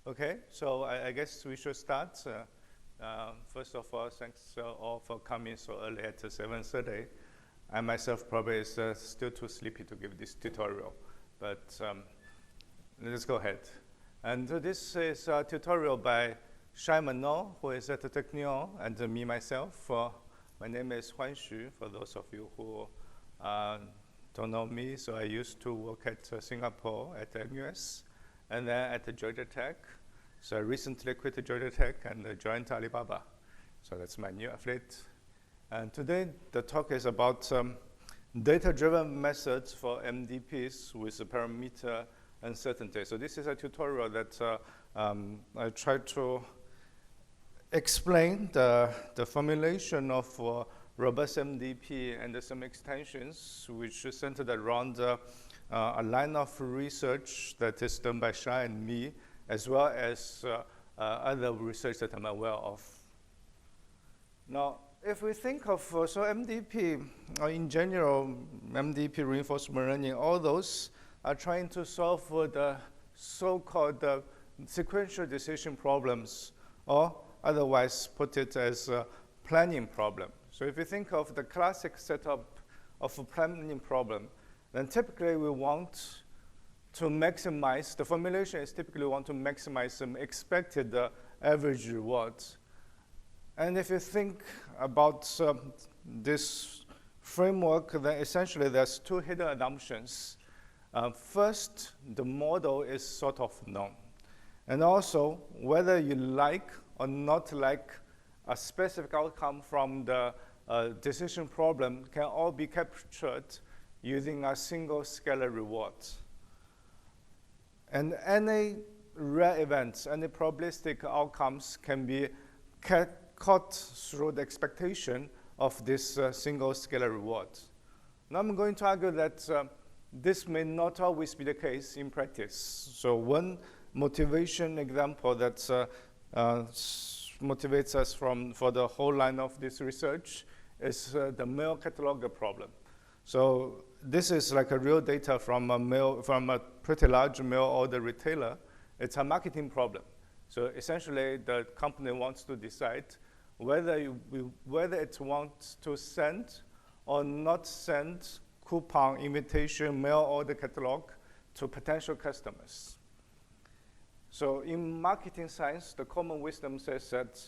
Okay, so I guess we should start. First of all, thanks all for coming so early at 7:30. I myself probably is still too sleepy to give this tutorial, but let's go ahead. And this is a tutorial by Shie Mannor, who is at the Technion, and me myself. My name is Shie, for those of you who don't know me. So I used to work at Singapore at MUS, and then at Georgia Tech. So I recently quit Georgia Tech and joined Alibaba. So that's my new affiliate. And today the talk is about data-driven methods for MDPs with parameter uncertainty. So this is a tutorial that I try to explain the formulation of robust MDP and some extensions which is centered around a line of research that is done by Shie and me, as well as other research that I'm aware of. Now, if we think of, so MDP, in general, MDP reinforcement learning, all those are trying to solve the so-called sequential decision problems, or otherwise put it as a planning problem. So if you think of the classic setup of a planning problem, then typically we want to maximize, the formulation is typically want to maximize some expected average rewards. And if you think about this framework, then essentially there's two hidden assumptions. First, the model is sort of known. And also, whether you like or not like a specific outcome from the decision problem can all be captured using a single scalar reward. And any rare events, any probabilistic outcomes can be caught through the expectation of this single scalar reward. Now I'm going to argue that this may not always be the case in practice. So one motivation example that motivates us for the whole line of this research is the mail cataloger problem. So this is like a real data from a pretty large mail order retailer. It's a marketing problem. So essentially, the company wants to decide whether it wants to send or not send coupon, invitation, mail order catalog to potential customers. So in marketing science, the common wisdom says that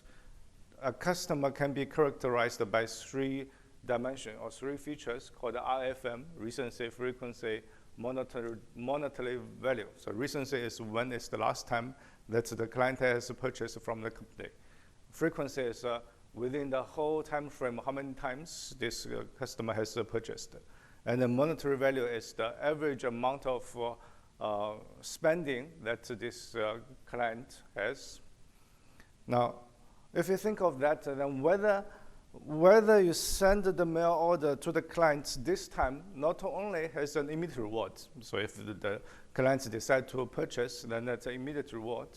a customer can be characterized by three dimensions or three features called RFM, recency, frequency, monetary value. So recency is when is the last time that the client has purchased from the company. Frequency is within the whole time frame, how many times this customer has purchased. And the monetary value is the average amount of spending that this client has. Now, if you think of that, then whether you send the mail order to the client this time not only has an immediate reward. So if the clients decide to purchase, then that's an immediate reward.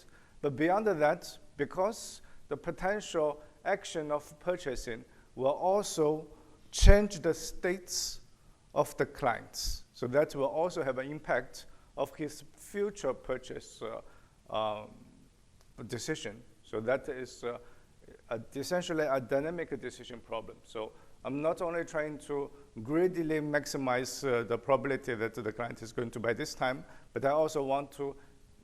But beyond that, because the potential action of purchasing will also change the states of the clients. So that will also have an impact of his future purchase decision. So that is essentially a dynamic decision problem. So I'm not only trying to greedily maximize the probability that the client is going to buy this time, but I also want to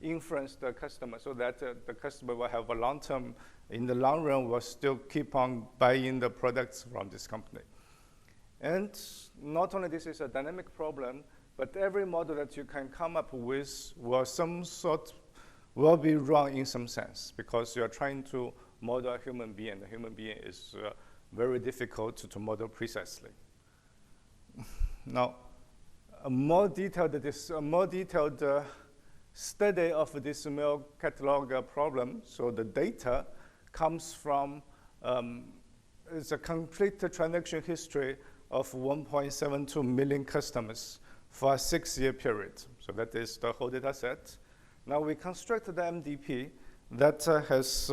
influence the customer so that the customer will have a long-term, in the long run, will still keep on buying the products from this company. And not only this is a dynamic problem, but every model that you can come up with will be wrong in some sense, because you're trying to model a human being. The human being is very difficult to model precisely. Now, a more detailed study of this mail catalog problem, so the data comes from, it's a complete transaction history of 1.72 million customers for a 6-year period. So that is the whole data set. Now we constructed the MDP that has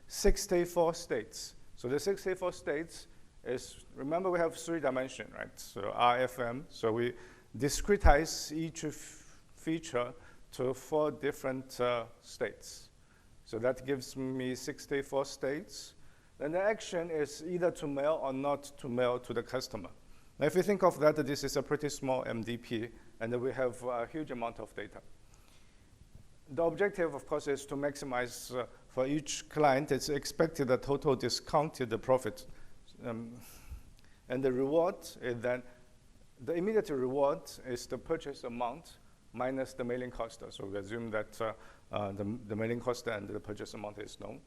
64 states. So the 64 states is, remember we have 3 dimensions, right? So RFM, so we discretize each feature to 4 different states. So that gives me 64 states. Then the action is either to mail or not to mail to the customer. Now, if you think of that, this is a pretty small MDP, and we have a huge amount of data. The objective, of course, is to maximize for each client. It's expected the total discounted profit. And the reward is then, the immediate reward is the purchase amount minus the mailing cost. So we assume that the mailing cost and the purchase amount is known.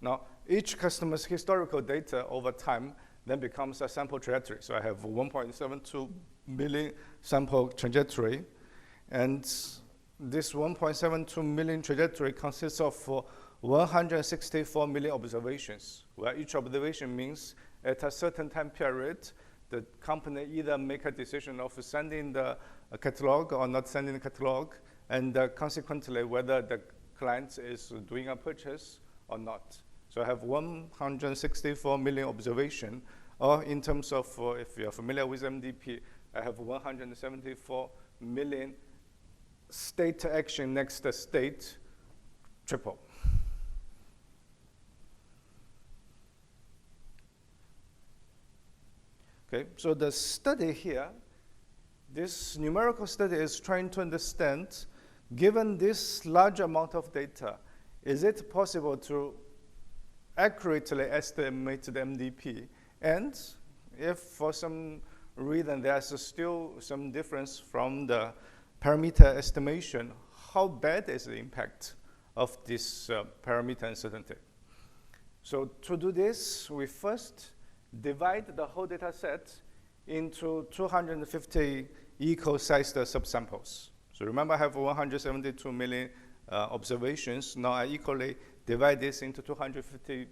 Now, each customer's historical data over time then becomes a sample trajectory. So I have 1.72 million sample trajectory. And this 1.72 million trajectory consists of 164 million observations, where each observation means at a certain time period, the company either make a decision of sending the catalog or not sending the catalog, and consequently whether the client is doing a purchase or not. So I have 164 million observation, or in terms of, if you're familiar with MDP, I have 174 million state action next to state triple. Okay, so the study here, this numerical study is trying to understand, given this large amount of data, is it possible to accurately estimate the MDP? And if for some reason there's still some difference from the parameter estimation, how bad is the impact of this parameter uncertainty? So to do this, we first divide the whole data set into 250 equal-sized subsamples. So remember, I have 172 million observations. Now I equally divide this into 250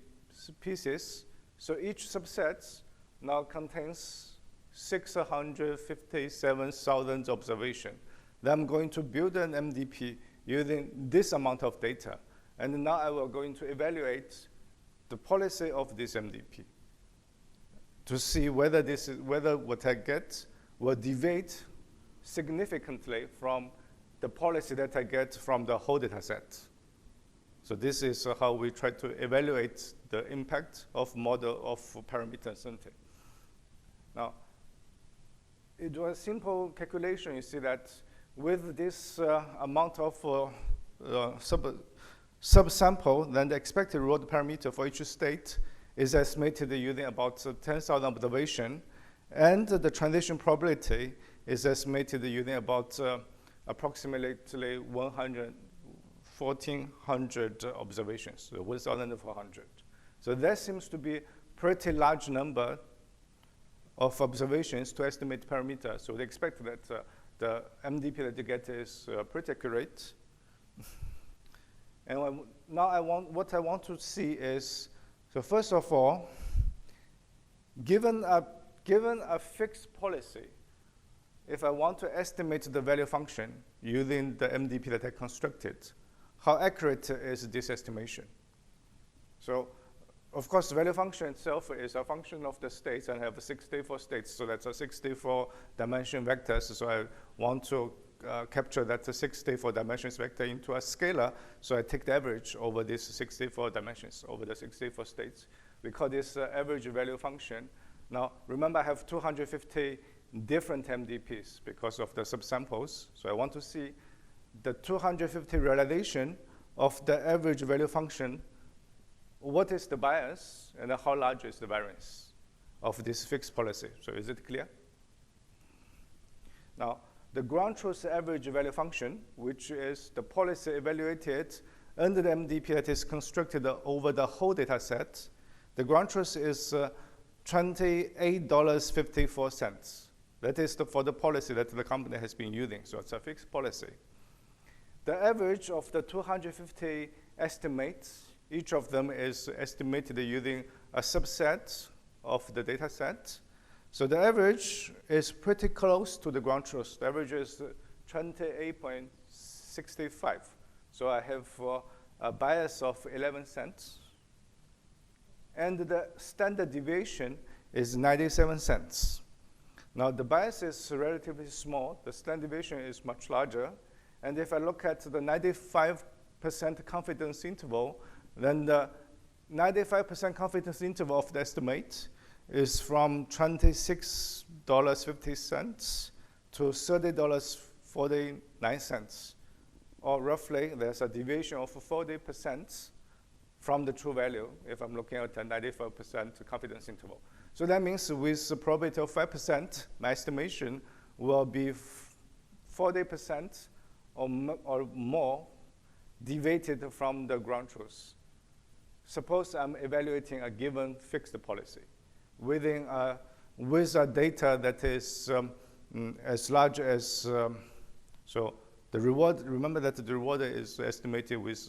pieces. So each subset now contains 657,000 observations. Then I'm going to build an MDP using this amount of data. And now I will going to evaluate the policy of this MDP to see whether what I get will deviate significantly from the policy that I get from the whole data set. So this is how we try to evaluate the impact of model of parameter uncertainty. Now, it was a simple calculation. You see that with this amount of subsample, then the expected reward parameter for each state is estimated using about 10,000 observations, and the transition probability is estimated using about approximately 1,400 observations, so 1,400. So that seems to be a pretty large number of observations to estimate parameters. So they expect that the MDP that you get is pretty accurate. And now what I want to see is, so first of all, given a fixed policy, if I want to estimate the value function using the MDP that I constructed, how accurate is this estimation? So, of course, the value function itself is a function of the states, and I have 64 states, so that's a 64-dimension vectors. So I want to capture that 64 dimensions vector into a scalar, so I take the average over these 64 dimensions, over the 64 states. We call this average value function. Now, remember, I have 250 different MDPs because of the subsamples. So I want to see the 250 realization of the average value function. What is the bias, and how large is the variance of this fixed policy? So is it clear? Now, the ground truth average value function, which is the policy evaluated under the MDP that is constructed over the whole data set, the ground truth is $28.54. That is for the policy that the company has been using, so it's a fixed policy. The average of the 250 estimates, each of them is estimated using a subset of the data set. So the average is pretty close to the ground truth. The average is 28.65. So I have a bias of 11 cents. And the standard deviation is 97 cents. Now, the bias is relatively small. The standard deviation is much larger. And if I look at the 95 confidence interval, then the 95% confidence interval of the estimate is from $26.50 to $30.49, or roughly there's a deviation of 40% from the true value if I'm looking at a 95% confidence interval. So that means with a probability of 5%, my estimation will be 40% or more deviated from the ground truth. Suppose I'm evaluating a given fixed policy with a data that is as large as, so the reward, remember that the reward is estimated with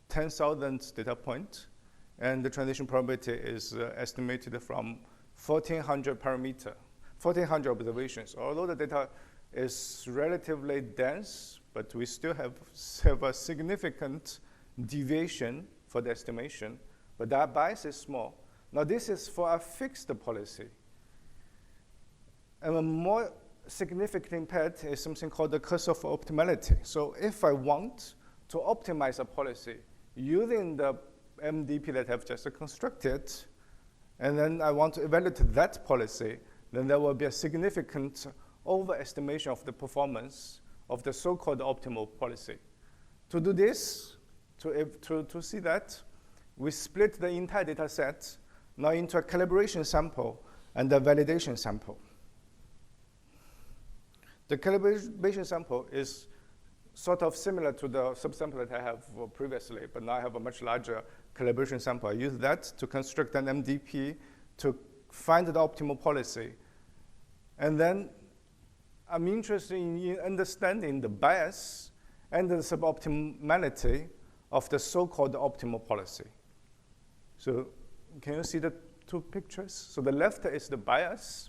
10,000 data points, and the transition probability is estimated from 1,400 parameter, 1,400 observations. Although the data is relatively dense, but we still have a significant deviation for the estimation, but that bias is small. Now this is for a fixed policy. And a more significant impact is something called the curse of optimality. So if I want to optimize a policy using the MDP that I've just constructed, and then I want to evaluate that policy, then there will be a significant overestimation of the performance of the so-called optimal policy. To do this, to see that, we split the entire data set now into a calibration sample and a validation sample. The calibration sample is sort of similar to the subsample that I have previously, but now I have a much larger calibration sample. I use that to construct an MDP to find the optimal policy. And then I'm interested in understanding the bias and the suboptimality of the so-called optimal policy. So can you see the two pictures? So the left is the bias.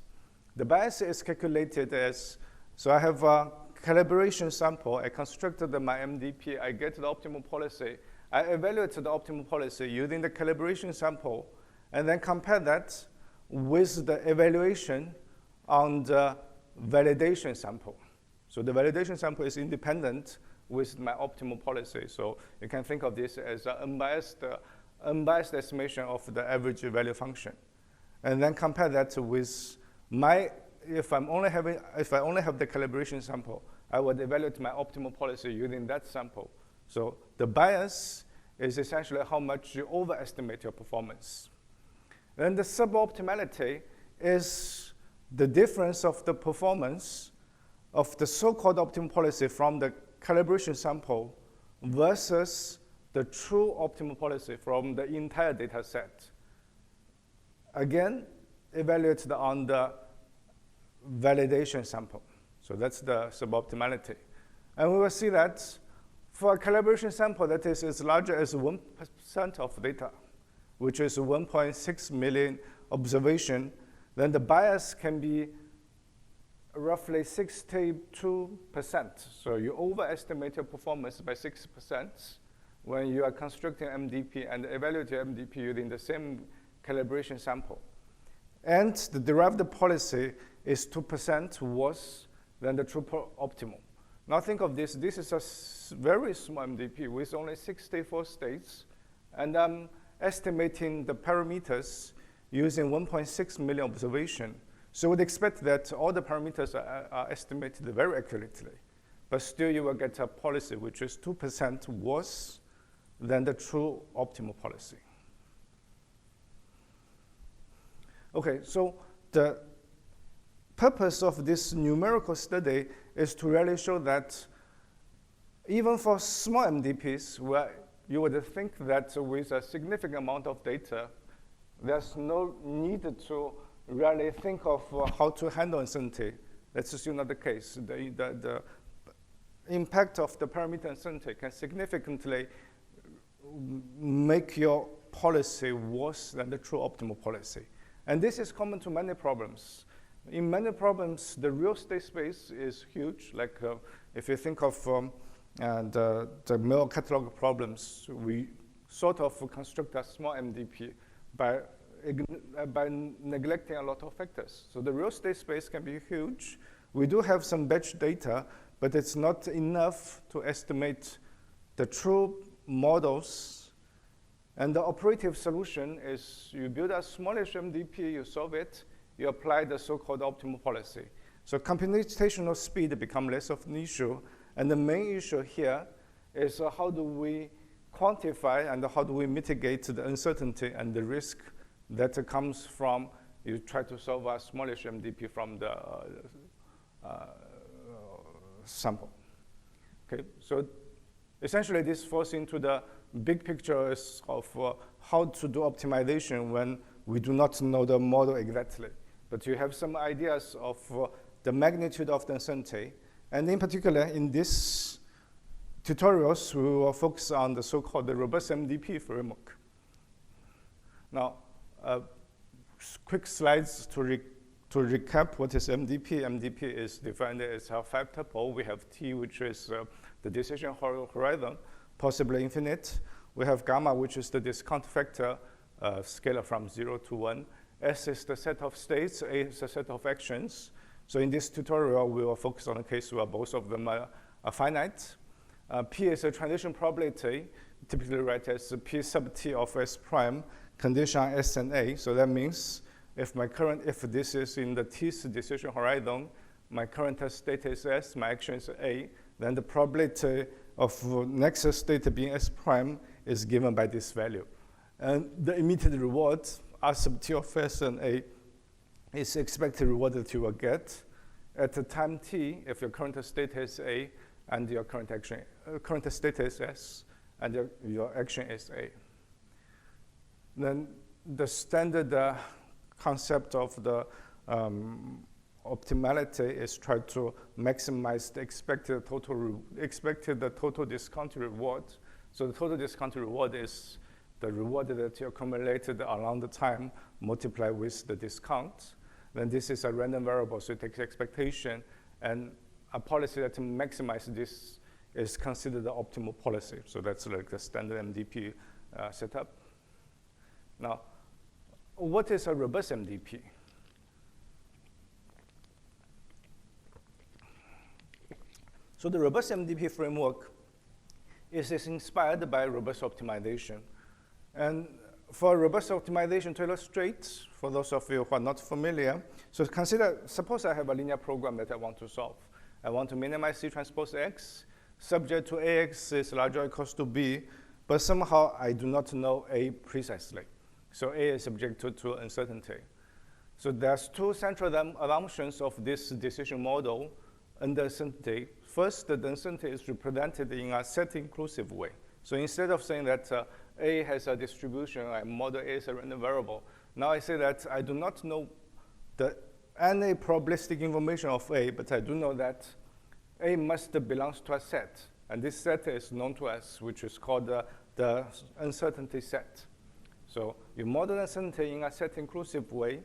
The bias is calculated as, so I have a calibration sample. I constructed my MDP. I get the optimal policy. I evaluate the optimal policy using the calibration sample, and then compare that with the evaluation on the validation sample. So the validation sample is independent with my optimal policy. So you can think of this as an unbiased estimation of the average value function. And then compare that with my, if I only have the calibration sample, I would evaluate my optimal policy using that sample. So the bias is essentially how much you overestimate your performance. Then the suboptimality is the difference of the performance of the so-called optimal policy from the calibration sample versus the true optimal policy from the entire data set. Again, evaluated on the validation sample. So that's the suboptimality. And we will see that for a calibration sample that is as large as 1% of data, which is 1.6 million observation, then the bias can be roughly 62%. So you overestimate your performance by 6% when you are constructing MDP and evaluating MDP using the same calibration sample. And the derived policy is 2% worse than the true optimal. Now think of this. This is a very small MDP with only 64 states, and I'm estimating the parameters using 1.6 million observation. So we'd expect that all the parameters are estimated very accurately, but still you will get a policy which is 2% worse than the true optimal policy. Okay, so the purpose of this numerical study is to really show that even for small MDPs, where you would think that with a significant amount of data, there's no need to really think of how to handle uncertainty. That's still not the case. The impact of the parameter uncertainty can significantly make your policy worse than the true optimal policy. And this is common to many problems. In many problems, the real estate space is huge. Like if you think of the Mannor catalog problems, we sort of construct a small MDP by neglecting a lot of factors. So the real estate space can be huge. We do have some batch data, but it's not enough to estimate the true models. And the operative solution is you build a smallish MDP, you solve it, you apply the so-called optimal policy. So computational speed becomes less of an issue. And the main issue here is how do we quantify and how do we mitigate the uncertainty and the risk that comes from you try to solve a smallish MDP from the sample. Okay, so essentially this falls into the big picture of how to do optimization when we do not know the model exactly. But you have some ideas of the magnitude of the uncertainty. And in particular, in this tutorials, we will focus on the so-called robust MDP framework. Now, quick slides to recap what is MDP. MDP is defined as a 5-tuple. We have T, which is the decision horizon, possibly infinite. We have gamma, which is the discount factor, scalar from 0 to 1. S is the set of states. A is the set of actions. So in this tutorial, we will focus on a case where both of them are finite. P is a transition probability, typically write as P sub T of S prime, condition on S and A. So that means if this is in the T's decision horizon, my current state is S, my action is A, then the probability of next state being S prime is given by this value. And the emitted reward, R sub T of S and A, is expected reward that you will get at the time T if your current state is A and your current state is S and your action is A. Then the standard concept of the optimality is try to maximize the expected total discount reward. So the total discount reward is the reward that you accumulated along the time multiplied with the discount. Then this is a random variable, so it takes expectation, and a policy that maximizes this is considered the optimal policy. So that's like the standard MDP setup. Now, what is a robust MDP? So the robust MDP framework is inspired by robust optimization. And for robust optimization to illustrate, for those of you who are not familiar, so suppose I have a linear program that I want to solve. I want to minimize C transpose X, subject to AX is larger or equals to B, but somehow I do not know A precisely. So A is subject to uncertainty. So there's two central assumptions of this decision model under uncertainty. First, the uncertainty is represented in a set-inclusive way. So instead of saying that A has a distribution, I model A is a random variable, now I say that I do not know any probabilistic information of A, but I do know that A must belong to a set. And this set is known to us, which is called the uncertainty set. So you model uncertainty in a set-inclusive way,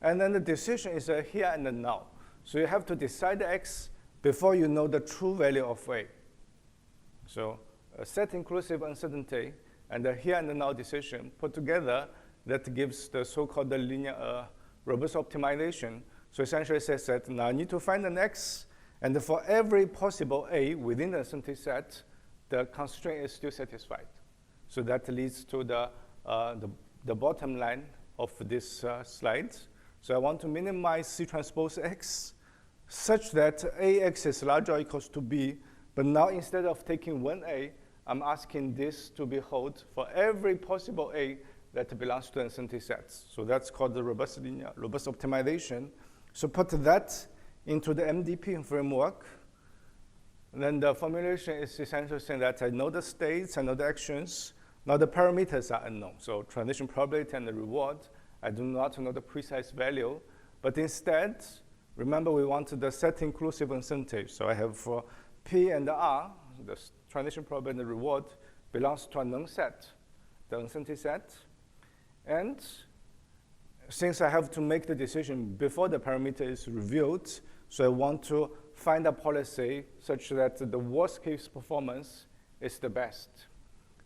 and then the decision is a here and a now. So you have to decide X before you know the true value of A. So a set-inclusive uncertainty and a here and now decision put together that gives the so-called linear robust optimization. So essentially it says that now I need to find an X, and for every possible A within the uncertainty set, the constraint is still satisfied. So that leads to the bottom line of this slide. So I want to minimize C transpose X such that AX is larger or equals to B, but now instead of taking one A, I'm asking this to be held for every possible A that belongs to uncertainty sets. So that's called the robust optimization. So put that into the MDP framework. And then the formulation is essentially saying that I know the states, I know the actions. Now the parameters are unknown. So transition probability and the reward, I do not know the precise value. But instead, remember we want the set-inclusive uncertainty. So I have for P and R, the transition probability and the reward belongs to a known set, the uncertainty set. And since I have to make the decision before the parameter is revealed, so I want to find a policy such that the worst case performance is the best.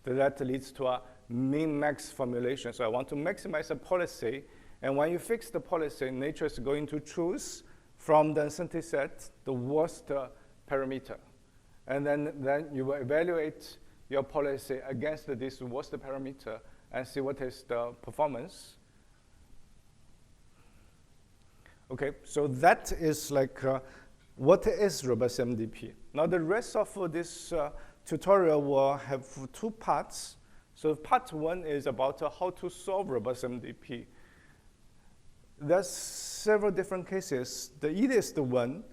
So that leads to a min-max formulation. So I want to maximize a policy, and when you fix the policy, nature is going to choose from the uncertainty set the worst parameter. And then you will evaluate your policy against this worst parameter and see what is the performance. Okay, so that is like what is robust MDP. Now the rest of this tutorial will have 2 parts. So part 1 is about how to solve robust MDP. There's several different cases. The easiest one,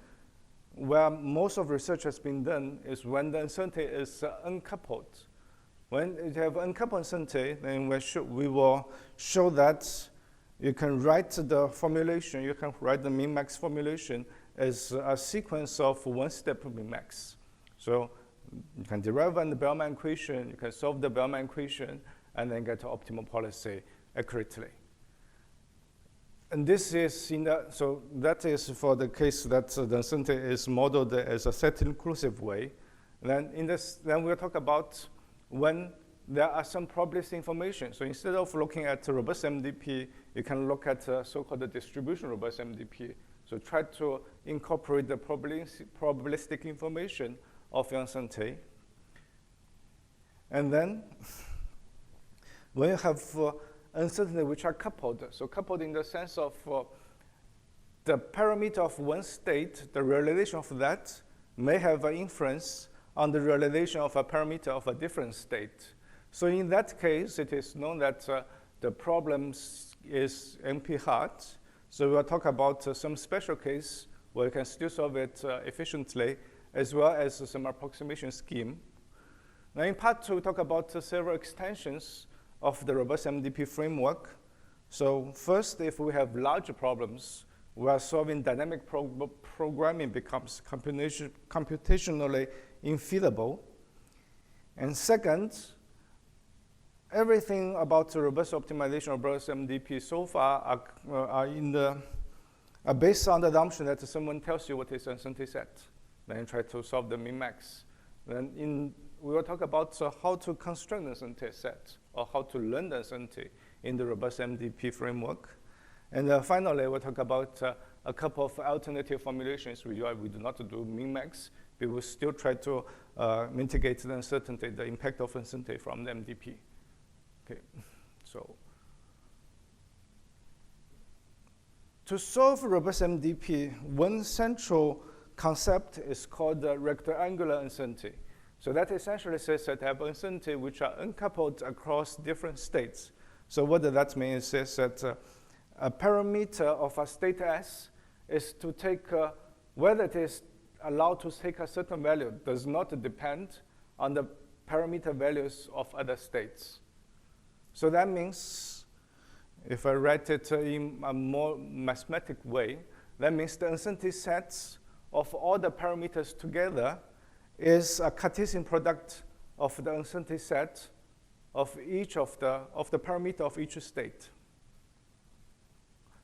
where most of research has been done, is when the uncertainty is uncoupled. When you have uncoupled uncertainty, then we will show that you can write the formulation, you can write the min-max formulation as a sequence of one-step min-max. So you can derive the Bellman equation, you can solve the Bellman equation, and then get the optimal policy accurately. And this is so that is for the case that the uncertainty is modeled as a set-inclusive way. Then we'll talk about when there are some probabilistic information. So instead of looking at robust MDP, you can look at so-called distribution robust MDP. So try to incorporate the probabilistic information of your uncertainty. And then when you have uncertainty which are coupled, so coupled in the sense of the parameter of one state, the realization of that may have an influence on the realization of a parameter of a different state. So in that case, it is known that the problem is NP-hard. So we'll talk about some special case where you can still solve it efficiently, as well as some approximation scheme. Now in part 2, we talk about several extensions of the robust MDP framework. So first, if we have larger problems, where solving dynamic programming becomes computationally infeasible. And second, everything about the robust optimization of robust MDP so far are based on the assumption that someone tells you what is uncertainty set. Then you try to solve the min-max. Then we will talk about how to construct the uncertainty set, or how to learn the uncertainty in the robust MDP framework. And finally, we'll talk about a couple of alternative formulations. We do not do min-max, but we still try to mitigate the uncertainty, the impact of uncertainty from the MDP. Okay, so to solve robust MDP, one central concept is called rectangular uncertainty. So that essentially says that I have uncertainty which are uncoupled across different states. So what does that mean? It says that a parameter of a state S is to take, whether it is allowed to take a certain value does not depend on the parameter values of other states. So that means, if I write it in a more mathematic way, that means the uncertainty sets of all the parameters together is a Cartesian product of the uncertainty set of each of the parameter of each state.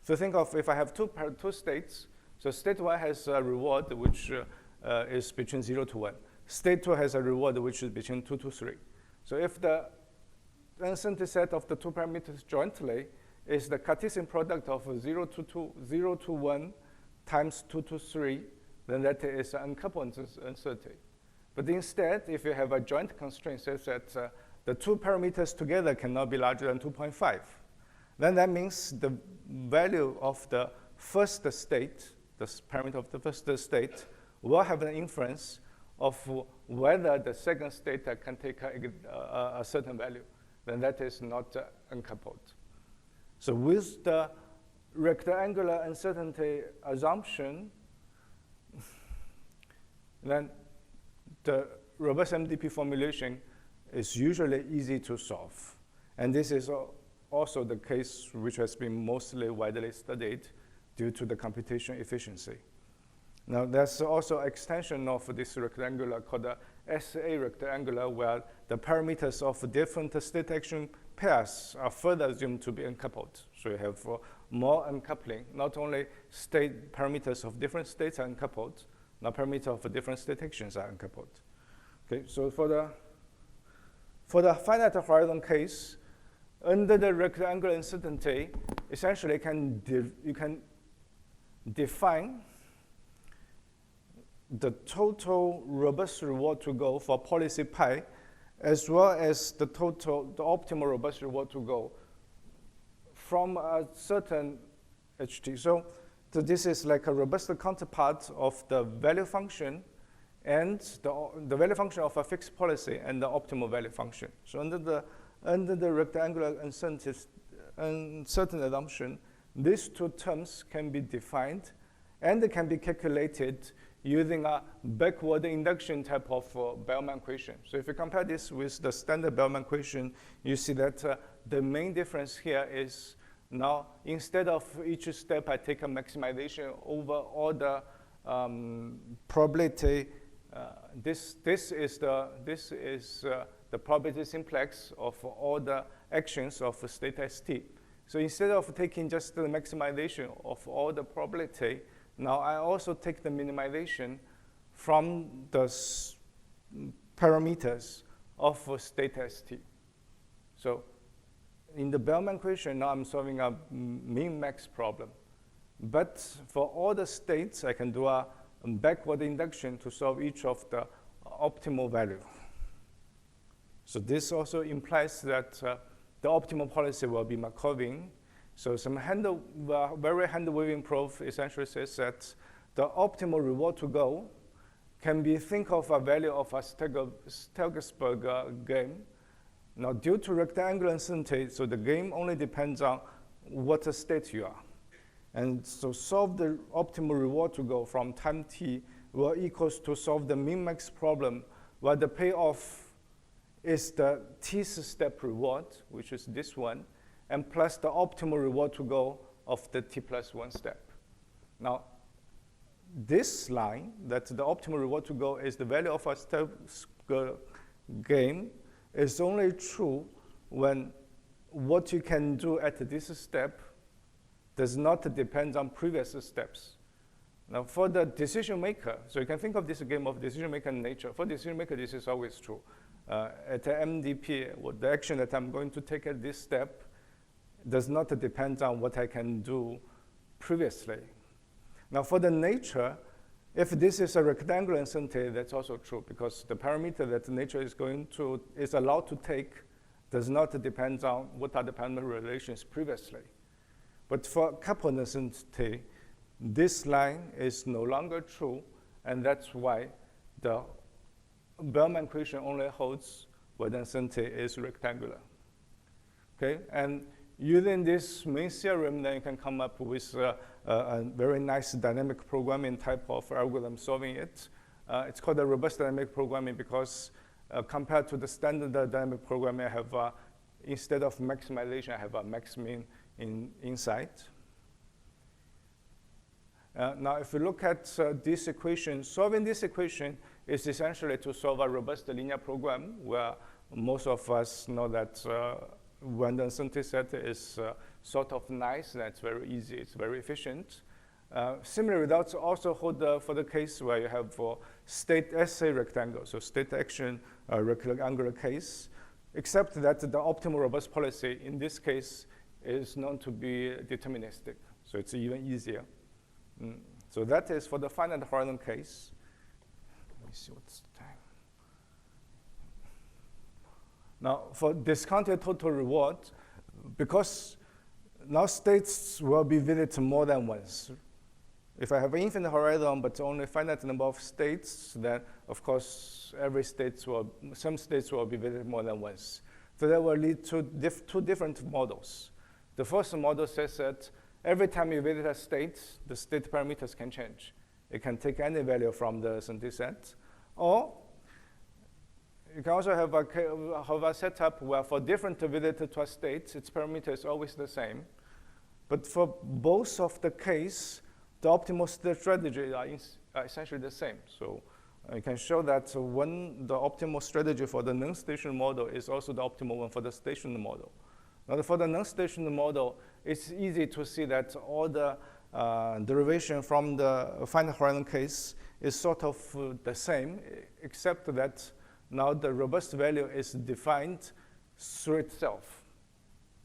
So think of if I have two states, so state 1 has a reward which is between 0 to 1. State 2 has a reward which is between 2 to 3. So if the uncertainty set of the two parameters jointly is the Cartesian product of 0 to 1 times 2 to 3, then that is uncoupled uncertainty. But instead, if you have a joint constraint such that the two parameters together cannot be larger than 2.5, then that means the value of the first state, the parameter of the first state, will have an influence of whether the second state can take a certain value. Then that is not uncoupled. So with the rectangular uncertainty assumption, then the robust MDP formulation is usually easy to solve. And this is also the case which has been mostly widely studied due to the computation efficiency. Now, there's also an extension of this rectangular called the SA rectangular, where the parameters of different state action pairs are further assumed to be uncoupled. So you have more uncoupling. Not only state parameters of different states are uncoupled, now parameters of different state actions are uncoupled. Okay, so for the finite horizon case, under the rectangular uncertainty, essentially you can define the total robust reward to go for policy pi, as well as the optimal robust reward to go from a certain HT. So this is like a robust counterpart of the value function and the value function of a fixed policy and the optimal value function. So under the rectangular uncertain assumption, these two terms can be defined and they can be calculated using a backward induction type of Bellman equation. So if you compare this with the standard Bellman equation, you see that the main difference here is now instead of each step I take a maximization over all the probability. This is the probability simplex of all the actions of state ST. So instead of taking just the maximization of all the probability, now I also take the minimization from the parameters of state ST. So in the Bellman equation, now I'm solving a min-max problem. But for all the states, I can do a backward induction to solve each of the optimal value. So this also implies that the optimal policy will be Markovian. So some very hand-waving proof essentially says that the optimal reward to go can be think of a value of a Stelgesberg game. Now, due to rectangular uncertainty, so the game only depends on what state you are. And so solve the optimal reward to go from time t will equals to solve the min-max problem, where the payoff is the tth step reward, which is this one, and plus the optimal reward to go of the t+1 step. Now, this line, that the optimal reward to go is the value of a step game, is only true when what you can do at this step does not depend on previous steps. Now, for the decision maker, so you can think of this game of decision maker nature. For decision maker, this is always true. At the MDP, the action that I'm going to take at this step does not depend on what I can do previously. Now, for the nature, if this is a rectangular uncertainty, that's also true, because the parameter that the nature is allowed to take does not depend on what are the parameter relations previously. But for coupled uncertainty, this line is no longer true, and that's why the Bellman equation only holds when the uncertainty is rectangular. Okay, and using this main theorem, then you can come up with a very nice dynamic programming type of algorithm solving it. It's called a robust dynamic programming because compared to the standard dynamic programming, I have instead of maximization, I have a max-min inside. Now, if we look at this equation, solving this equation is essentially to solve a robust linear program where most of us know that when the uncertainty set is sort of nice, that's very easy, it's very efficient. Similar results also hold for the case where you have state SA rectangle, so state action rectangular case, except that the optimal robust policy in this case is known to be deterministic, so it's even easier. So that is for the finite horizon case. Let me see what's the time. Now, for discounted total reward, because now states will be visited more than once. If I have an infinite horizon but only finite number of states, then of course some states will be visited more than once. So that will lead to two different models. The first model says that every time you visit a state, the state parameters can change. It can take any value from the uncertainty set, or you can also have a setup where for different visitors to a state, its parameter is always the same. But for both of the case, the optimal strategy are essentially the same. So you can show that when the optimal strategy for the non-stationary model is also the optimal one for the stationary model. Now, for the non-stationary model, it's easy to see that all the derivation from the finite horizon case is sort of the same, except that now the robust value is defined through itself.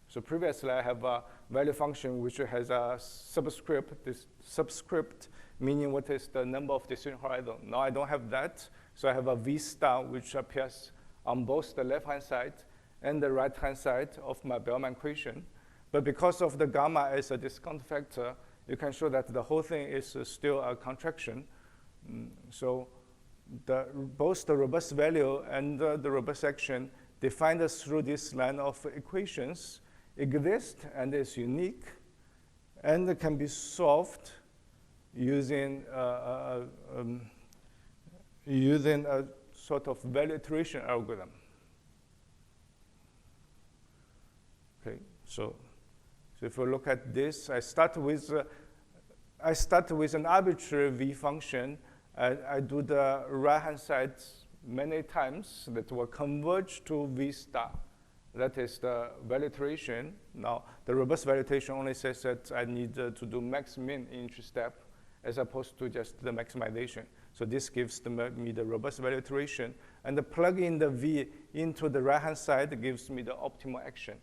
So previously, I have value function which has a subscript, this subscript meaning what is the number of decision horizon. Now I don't have that, so I have a V star which appears on both the left-hand side and the right-hand side of my Bellman equation. But because of the gamma as a discount factor, you can show that the whole thing is still a contraction. So both the robust value and the robust action defined through this line of equations exist and is unique and can be solved using using a sort of value iteration algorithm. Okay, so if we look at this, I start with an arbitrary V function. I do the right-hand side many times that will converge to V star. That is the value iteration. Now, the robust value iteration only says that I need to do max-min in each step as opposed to just the maximization. So this gives me the robust value iteration. And the plug in the V into the right-hand side gives me the optimal action.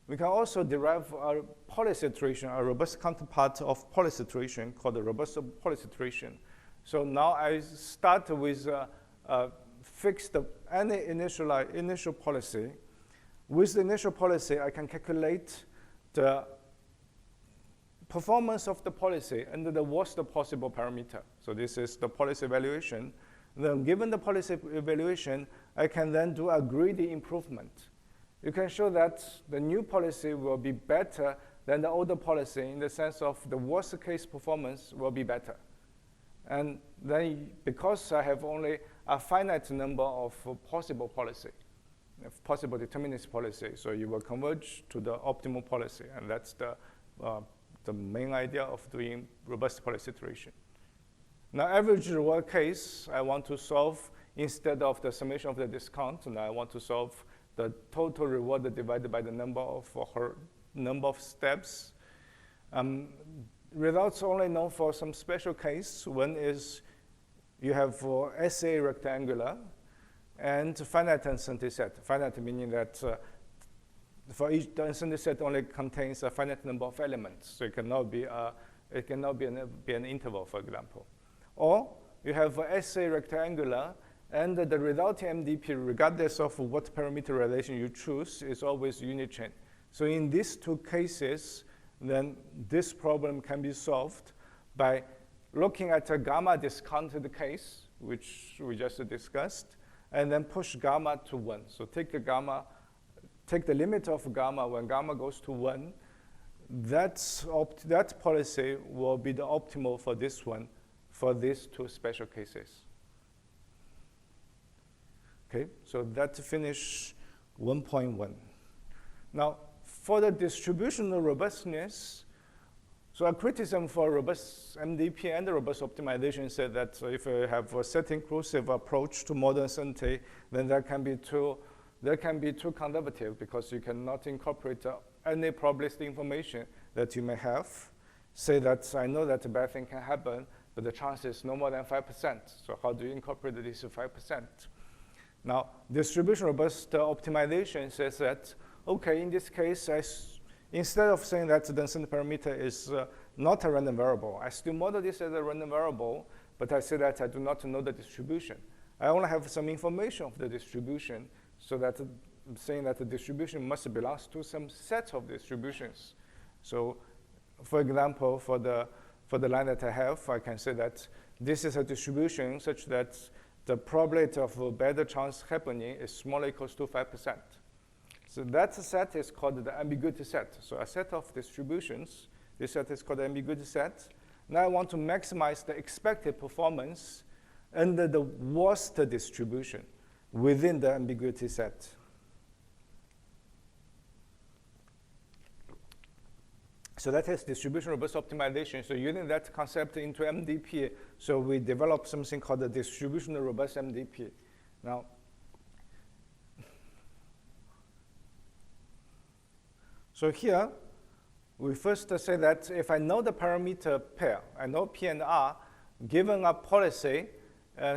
We can also derive a policy iteration, a robust counterpart of policy iteration called the robust policy iteration. So now I start with fixed any initial policy. With the initial policy, I can calculate the performance of the policy under the worst possible parameter. So this is the policy evaluation. Then given the policy evaluation, I can then do a greedy improvement. You can show that the new policy will be better than the older policy in the sense of the worst case performance will be better. And then because I have only a finite number of possible policy, possible deterministic policy, so you will converge to the optimal policy. And that's the main idea of doing robust policy iteration. Now, average reward case, I want to solve instead of the summation of the discount, and I want to solve the total reward divided by the number of steps. Results only known for some special case. One is you have SA rectangular and finite uncertainty set. Finite meaning that for each, the uncertainty set only contains a finite number of elements. So it cannot be an interval, for example. Or you have SA rectangular, and the resulting MDP, regardless of what parameter relation you choose, is always unit chain. So in these two cases, then this problem can be solved by looking at a gamma discounted case, which we just discussed, and then push gamma to 1. So take the limit of gamma when gamma goes to 1. That policy will be the optimal for this one, for these two special cases. Okay, so that's finish 1.1. Now, for the distributional robustness, so a criticism for robust MDP and the robust optimization said that if you have a set-inclusive approach to modern certainty, then that can be too conservative because you cannot incorporate any probabilistic information that you may have. Say that I know that a bad thing can happen, but the chance is no more than 5%. So how do you incorporate this 5%? Now, distribution robust optimization says that, okay, in this case, instead of saying that the uncertainty parameter is not a random variable, I still model this as a random variable, but I say that I do not know the distribution. I only have some information of the distribution, so that I'm saying that the distribution must belong to some set of distributions. So, for example, for the line that I have, I can say that this is a distribution such that the probability of a better chance happening is smaller equals to 5%. So that set is called the ambiguity set. So a set of distributions, this set is called the ambiguity set. Now I want to maximize the expected performance under the worst distribution within the ambiguity set. So that is distribution robust optimization. So using that concept into MDP, so we develop something called the distributional robust MDP. Now, so here, we first say that if I know the parameter pair, I know P and R, given a policy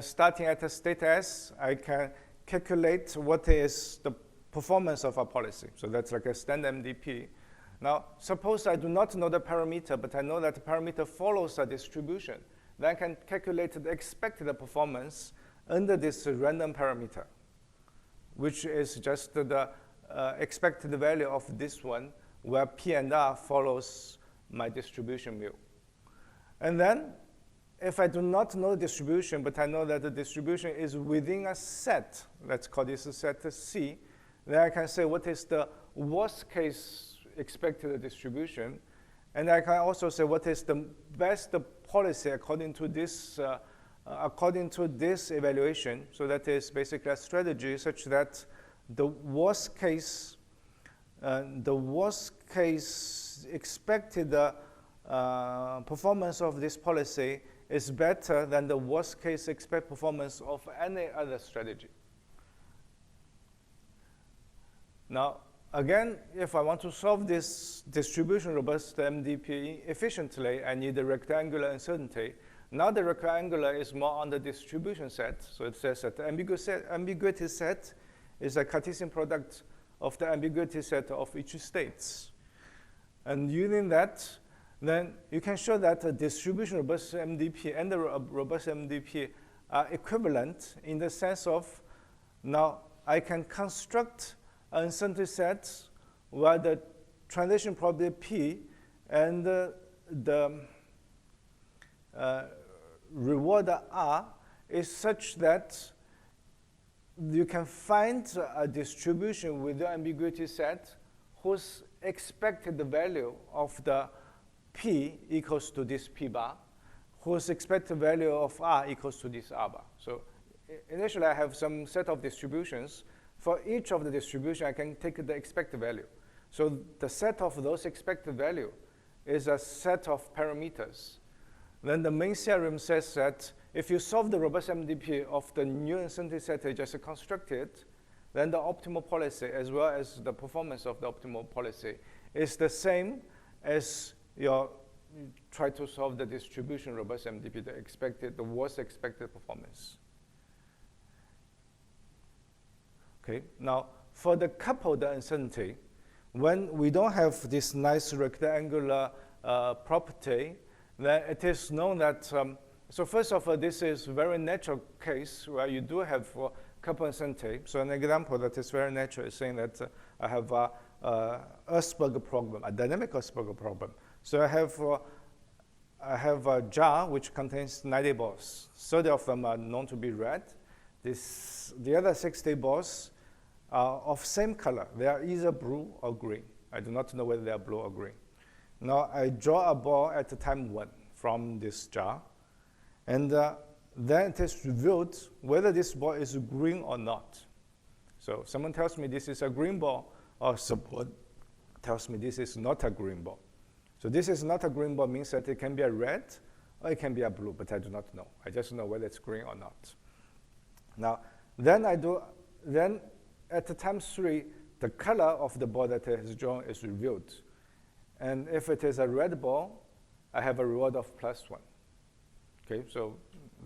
starting at a state S, I can calculate what is the performance of our policy. So that's like a standard MDP. Now, suppose I do not know the parameter, but I know that the parameter follows a distribution. Then I can calculate the expected performance under this random parameter, which is just the expected value of this one, where P and R follows my distribution mu. And then, if I do not know the distribution, but I know that the distribution is within a set, let's call this a set C, then I can say what is the worst case expected distribution. And I can also say what is the best policy according to this evaluation. So that is basically a strategy such that the worst case expected performance of this policy is better than the worst case expected performance of any other strategy. Now, again, if I want to solve this distribution robust MDP efficiently, I need a rectangular uncertainty. Now the rectangular is more on the distribution set. So it says that the ambiguity set is a Cartesian product of the ambiguity set of each states. And using that, then you can show that the distribution robust MDP and the robust MDP are equivalent in the sense of, now I can construct an uncertainty set where the transition probability P and the reward R is such that you can find a distribution with the ambiguity set whose expected value of the P equals to this P bar, whose expected value of R equals to this R bar. So initially, I have some set of distributions. For each of the distribution, I can take the expected value. So the set of those expected value is a set of parameters. Then the main theorem says that if you solve the robust MDP of the new uncertainty set I just constructed, then the optimal policy as well as the performance of the optimal policy is the same as you try to solve the distribution robust MDP, the worst expected performance. Okay, now for the coupled uncertainty, when we don't have this nice rectangular property, then it is known that, so first of all, this is a very natural case where you do have coupled uncertainty. So an example that is very natural is saying that I have a Asperger problem, a dynamic Asperger problem. So I have a jar which contains 90 balls. 30 of them are known to be red. The other 60 balls are of same color. They are either blue or green. I do not know whether they are blue or green. Now I draw a ball at the time 1 from this jar, and then it is revealed whether this ball is green or not. So someone tells me this is a green ball, or someone tells me this is not a green ball. So this is not a green ball means that it can be a red or it can be a blue, but I do not know. I just know whether it's green or not. Now, then at the time 3, the color of the ball that I has drawn is revealed. And if it is a red ball, I have a reward of +1. Okay, so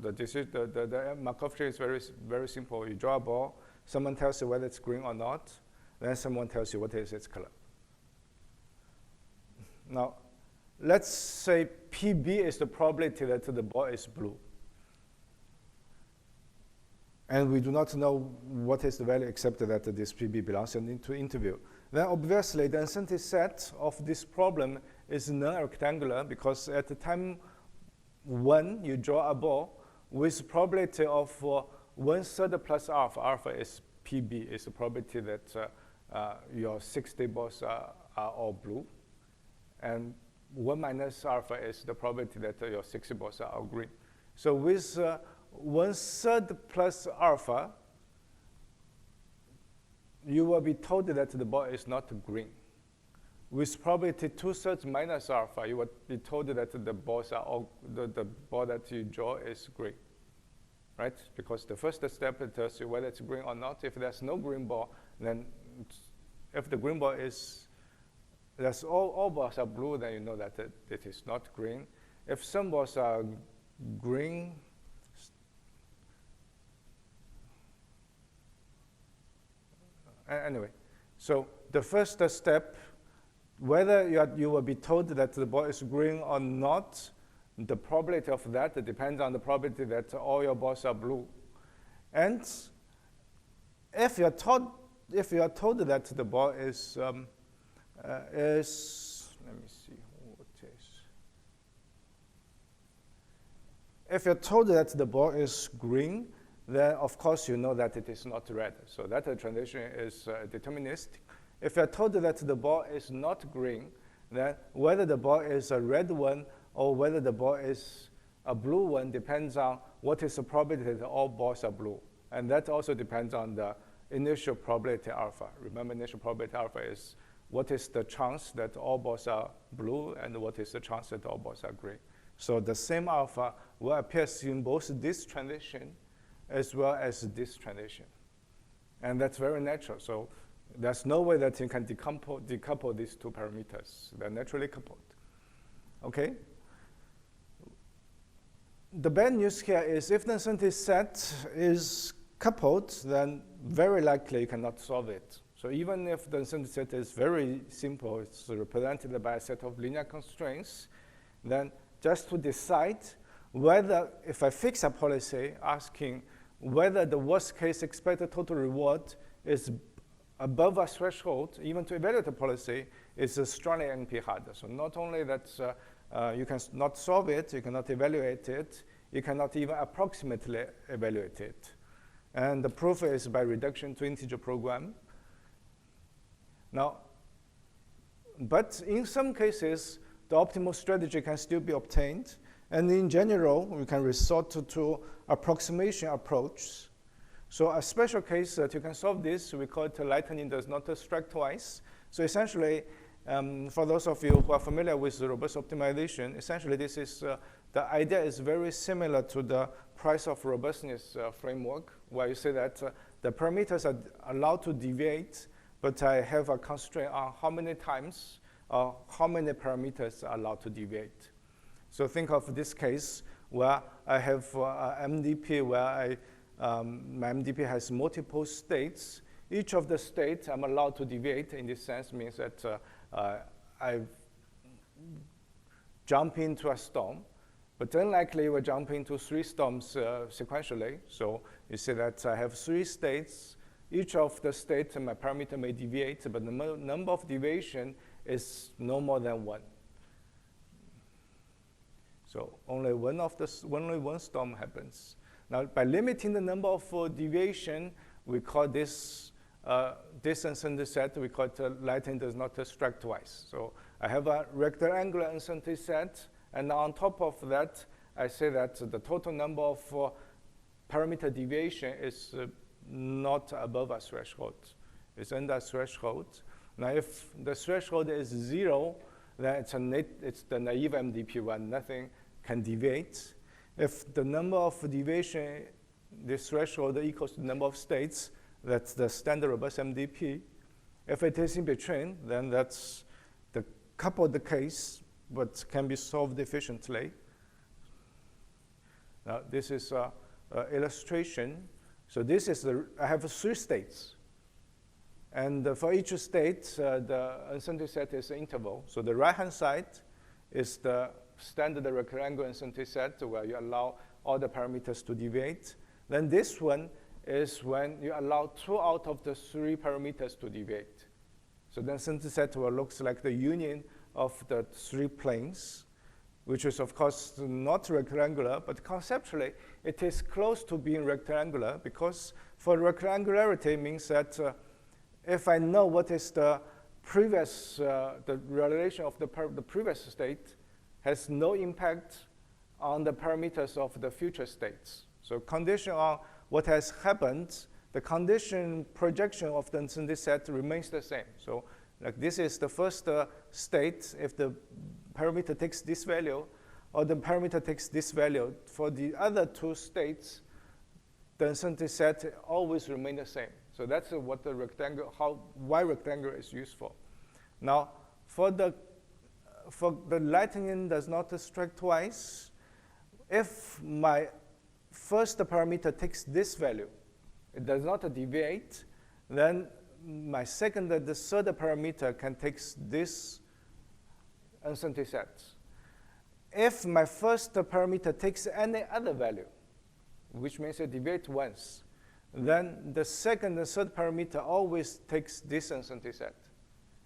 the Markov tree is very, very simple. You draw a ball, someone tells you whether it's green or not, then someone tells you what is its color. Now, let's say PB is the probability that the ball is blue. And we do not know what is the value except that this PB belongs to interval. Then obviously the uncertainty set of this problem is non-rectangular because at the time 1, you draw a ball with probability of 1/3 plus alpha. Alpha is PB, is the probability that your 60 balls are all blue. And 1 minus alpha is the probability that your 60 balls are all green. So with 1/3 plus alpha, you will be told that the ball is not green. With probability 2/3 minus alpha, you will be told that the balls are all, the ball that you draw is green, right? Because the first step tells you whether it's green or not. If there's no green ball, then if the green ball is, that's all balls are blue, then you know that it is not green. If some balls are green, anyway, So the first step, whether you will be told that the ball is green or not, the probability of that depends on the probability that all your balls are blue. And if you are told that the ball is, let me see what is. If you're told that the ball is green, then of course you know that it is not red. So that transition is deterministic. If you're told that the ball is not green, then whether the ball is a red one or whether the ball is a blue one depends on what is the probability that all balls are blue. And that also depends on the initial probability alpha. Remember, initial probability alpha is what is the chance that all balls are blue and what is the chance that all balls are green. So the same alpha will appear in both this transition as well as this transition. And that's very natural. So there's no way that you can decouple these two parameters. They're naturally coupled. Okay? The bad news here is if the uncertainty set is coupled, then very likely you cannot solve it. So even if the uncertainty set is very simple, it's represented by a set of linear constraints, then just to decide whether, if I fix a policy asking whether the worst case expected total reward is above a threshold, even to evaluate a policy, is strongly NP harder. So not only that you can not solve it, you cannot evaluate it, you cannot even approximately evaluate it. And the proof is by reduction to integer program. Now, but in some cases, the optimal strategy can still be obtained. And in general, we can resort to approximation approach. So a special case that you can solve this, we call it lightning does not strike twice. So essentially, for those of you who are familiar with the robust optimization, essentially this is, the idea is very similar to the price of robustness framework, where you say that the parameters are allowed to deviate, but I have a constraint on how many times or how many parameters are allowed to deviate. So think of this case where I have MDP where my MDP has multiple states. Each of the states I'm allowed to deviate in this sense means that I jump into a storm, but unlikely we're jumping into 3 storms sequentially. So you see that I have 3 states. Each of the states my parameter may deviate, but the number of deviation is no more than 1. So only one storm happens. Now, by limiting the number of deviation, we call this uncertainty set, we call it lightning does not strike twice. So I have a rectangular uncertainty set, and on top of that, I say that the total number of parameter deviation is not above a threshold. It's under a threshold. Now, if the threshold is 0, then it's the naive MDP when nothing can deviate. If the number of deviation, this threshold equals the number of states, that's the standard robust MDP. If it is in between, then that's the coupled case, but can be solved efficiently. Now, this is an illustration. So this is I have 3 states. And for each state, the uncertainty set is an interval. So the right-hand side is the standard rectangular uncertainty set where you allow all the parameters to deviate. Then this one is when you allow 2 out of the 3 parameters to deviate. So the uncertainty set looks like the union of the 3 planes, which is of course not rectangular, but conceptually it is close to being rectangular because for rectangularity means that if I know what is the previous, the relation of the previous state has no impact on the parameters of the future states. So condition on what has happened, the condition projection of the uncertainty set remains the same. So like this is the first state if the parameter takes this value or the parameter takes this value. For the other 2 states, the uncertainty set always remain the same. So that's what the rectangle, why rectangle is useful. Now, for the lightning does not strike twice, if my first parameter takes this value, it does not deviate, then my second and the third parameter can take this uncertainty set. If my first parameter takes any other value, which means it deviates once, then the second and third parameter always takes this uncertainty set.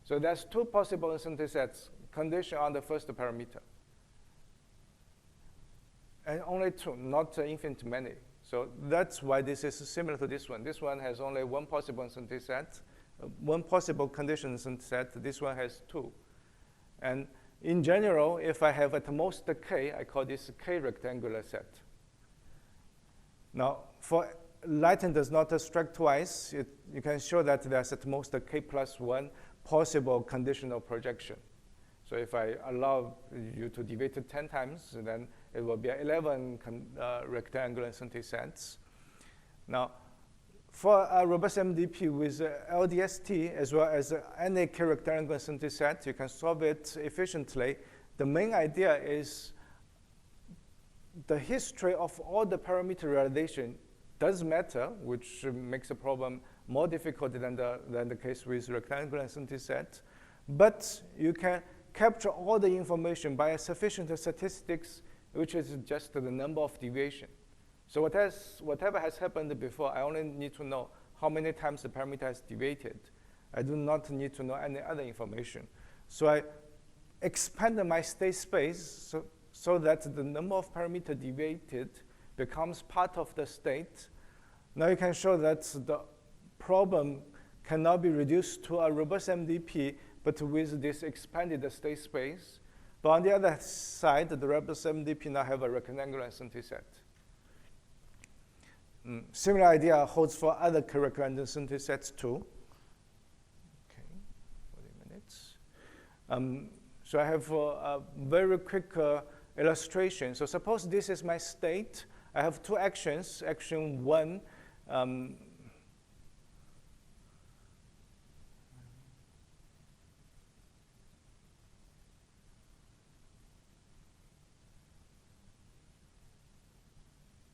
So there's two possible uncertainty sets, condition on the first parameter. And only two, not infinite many. So that's why this is similar to this one. This one has only one possible uncertainty set, one possible condition uncertainty set. This one has two. And in general, if I have at most k, I call this k rectangular set. Now, for lightning does not strike twice, you can show that there's at most k plus 1 possible conditional projection. So if I allow you to deviate it 10 times, then it will be 11 rectangular uncertainty sets. Now, for a robust MDP with LDST, as well as any k rectangular uncertainty set, you can solve it efficiently. The main idea is the history of all the parameter realization does matter, which makes the problem more difficult than the case with rectangular uncertainty set. But you can capture all the information by a sufficient statistics, which is just the number of deviation. So whatever has happened before, I only need to know how many times the parameter has deviated. I do not need to know any other information. So I expand my state space so that the number of parameters deviated becomes part of the state. Now you can show that the problem cannot be reduced to a robust MDP, but with this expanded state space. But on the other side, the robust MDP now have a rectangular uncertainty set. Similar idea holds for other rectangular uncertainty sets too. Okay, 40 minutes. So I have a very quick illustration. So suppose this is my state. I have two actions. Action 1,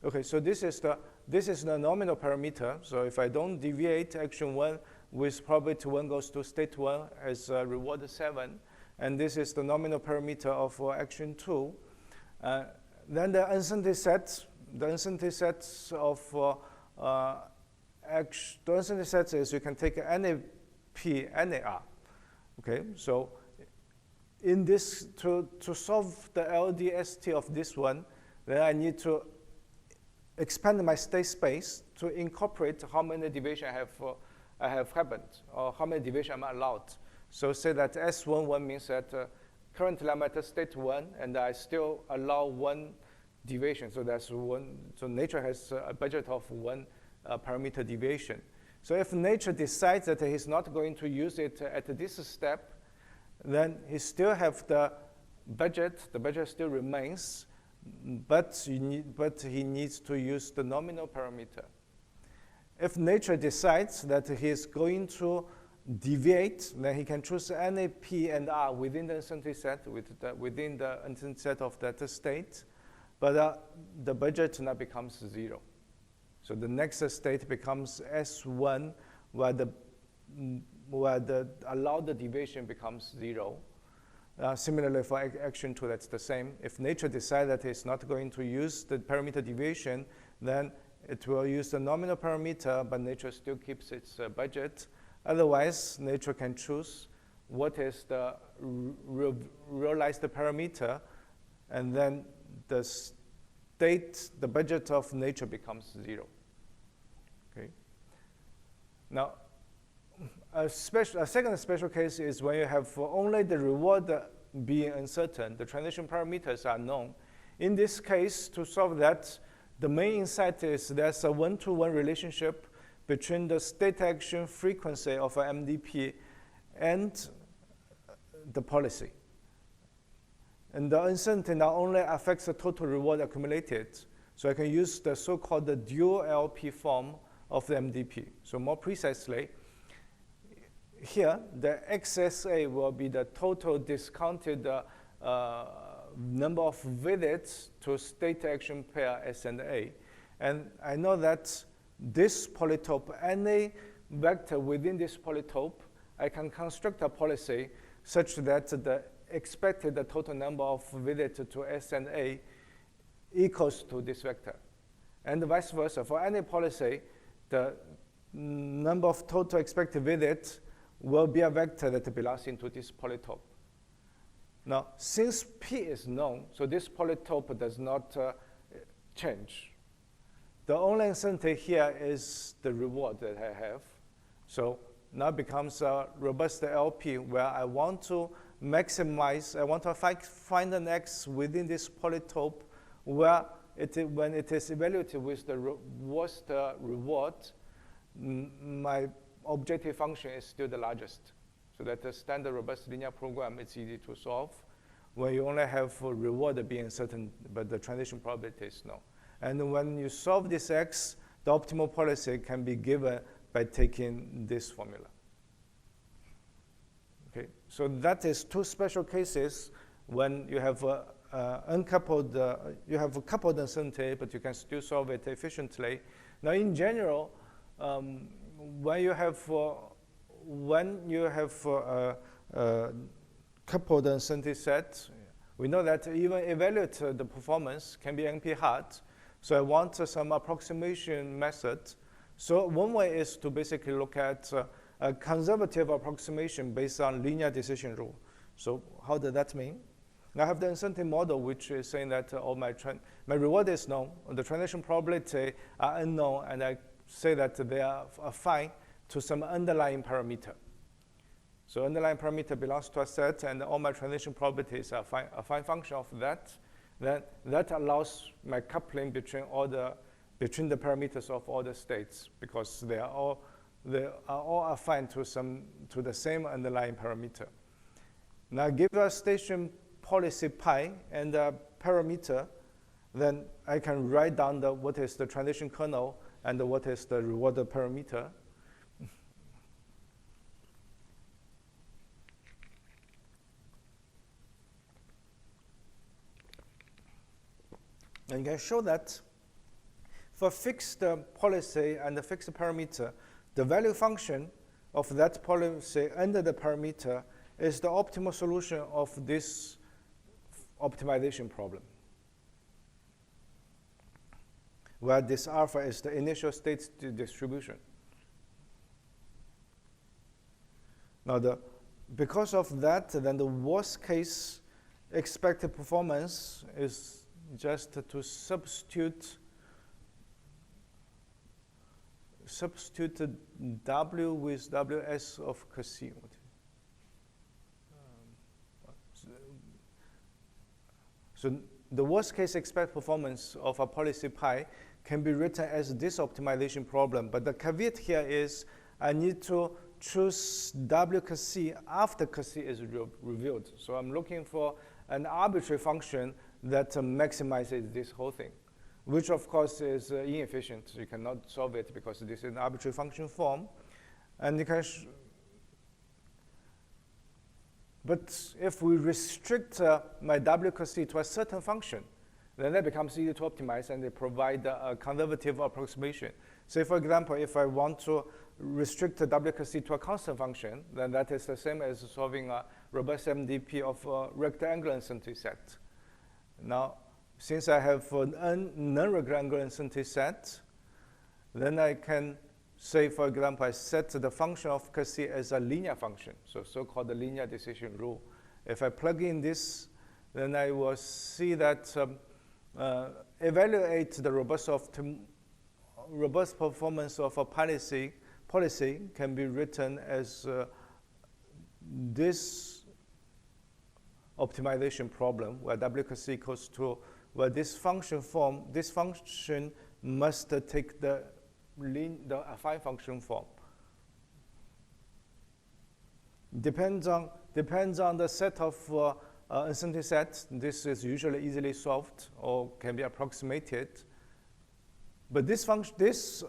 okay, so this is the nominal parameter. So if I don't deviate, action 1 with probability 1 goes to state 1 as reward 7. And this is the nominal parameter of action 2. Then the uncertainty sets of the uncertainty sets is you can take any p, any r. Okay, so in this to solve the LDST of this one, then I need to expand my state space to incorporate how many deviation I have happened, or how many deviation I'm allowed. So say that S11 means that currently I'm at state 1, and I still allow 1 deviation. So that's one. So nature has a budget of 1 parameter deviation. So if nature decides that he's not going to use it at this step, then he still have the budget. The budget still remains, but he needs to use the nominal parameter. If nature decides that he is going to deviate, then he can choose any p and r within the uncertainty set, within the uncertainty set of that state, but the budget now becomes 0. So the next state becomes S1, where the allowed deviation becomes 0. Similarly, for action 2, that's the same. If nature decides that it's not going to use the parameter deviation, then it will use the nominal parameter, but nature still keeps its budget. Otherwise, nature can choose what is the realized parameter, and then the budget of nature becomes 0. Okay. Now, a second special case is when you have only the reward being uncertain, the transition parameters are known. In this case, to solve that, the main insight is there's a 1-to-1 relationship between the state action frequency of an MDP and the policy. And the uncertainty not only affects the total reward accumulated, so I can use the so-called dual LP form of the MDP. So more precisely, here, the XSA will be the total discounted number of visits to state action pair S and A. And I know that this polytope, any vector within this polytope, I can construct a policy such that the expected total number of visits to S and A equals to this vector. And vice versa. For any policy, the number of total expected visits will be a vector that belongs into this polytope. Now, since P is known, so this polytope does not change. The only uncertainty here is the reward that I have. So now it becomes a robust LP where I want to maximize, I want to find an X within this polytope where when it is evaluated with the worst reward, my objective function is still the largest. So that the standard robust linear program is easy to solve when you only have a reward being certain, but the transition probability is no. And when you solve this X, the optimal policy can be given by taking this formula. Okay, so that is two special cases when you have uncoupled, you have a coupled uncertainty, but you can still solve it efficiently. Now, in general, when you have coupled uncertainty set, we know that even evaluate the performance can be NP hard. So I want some approximation method. So one way is to basically look at a conservative approximation based on linear decision rule. So how does that mean? I have the uncertainty model, which is saying that my reward is known, the transition probability are unknown, and I say that they are affine to some underlying parameter. So underlying parameter belongs to a set, and all my transition probabilities are a fine function of that. Then that allows my coupling between the parameters of all the states, because they are all affine to the same underlying parameter. Now give a station policy pi and a parameter, then I can write down what is the transition kernel and what is the rewarded parameter. And you can show that for fixed policy and the fixed parameter, the value function of that policy under the parameter is the optimal solution of this optimization problem, where this alpha is the initial state distribution. Now, because of that, then the worst case expected performance is just to substitute W with WS of Cassie. So the worst case expected performance of a policy pi can be written as this optimization problem. But the caveat here is I need to choose W Cassie after Cassie is revealed. So I'm looking for an arbitrary function that maximizes this whole thing, which of course is inefficient. You cannot solve it because this is an arbitrary function form. And you can but if we restrict my WKC to a certain function, then that becomes easy to optimize, and they provide a conservative approximation. Say, for example, if I want to restrict the WKC to a constant function, then that is the same as solving a robust MDP of a rectangular uncertainty set. Now, since I have a non-rectangular uncertainty set, then I can say, for example, I set the function of Cassie as a linear function, so-called the linear decision rule. If I plug in this, then I will see that evaluate the robust performance of a policy can be written as this optimization problem, where WKC equals to, where this function must take the affine function form. Depends on the set of uncertainty sets. This is usually easily solved or can be approximated. But this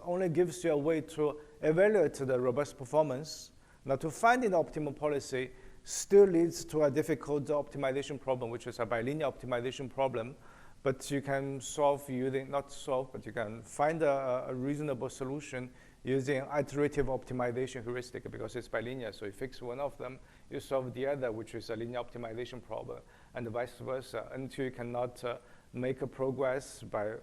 only gives you a way to evaluate the robust performance. Now, to find an optimal policy still leads to a difficult optimization problem, which is a bilinear optimization problem. but you can solve using, not solve, but you can find a reasonable solution using iterative optimization heuristic because it's bilinear. So you fix one of them, you solve the other, which is a linear optimization problem, and vice versa, until you cannot make a progress by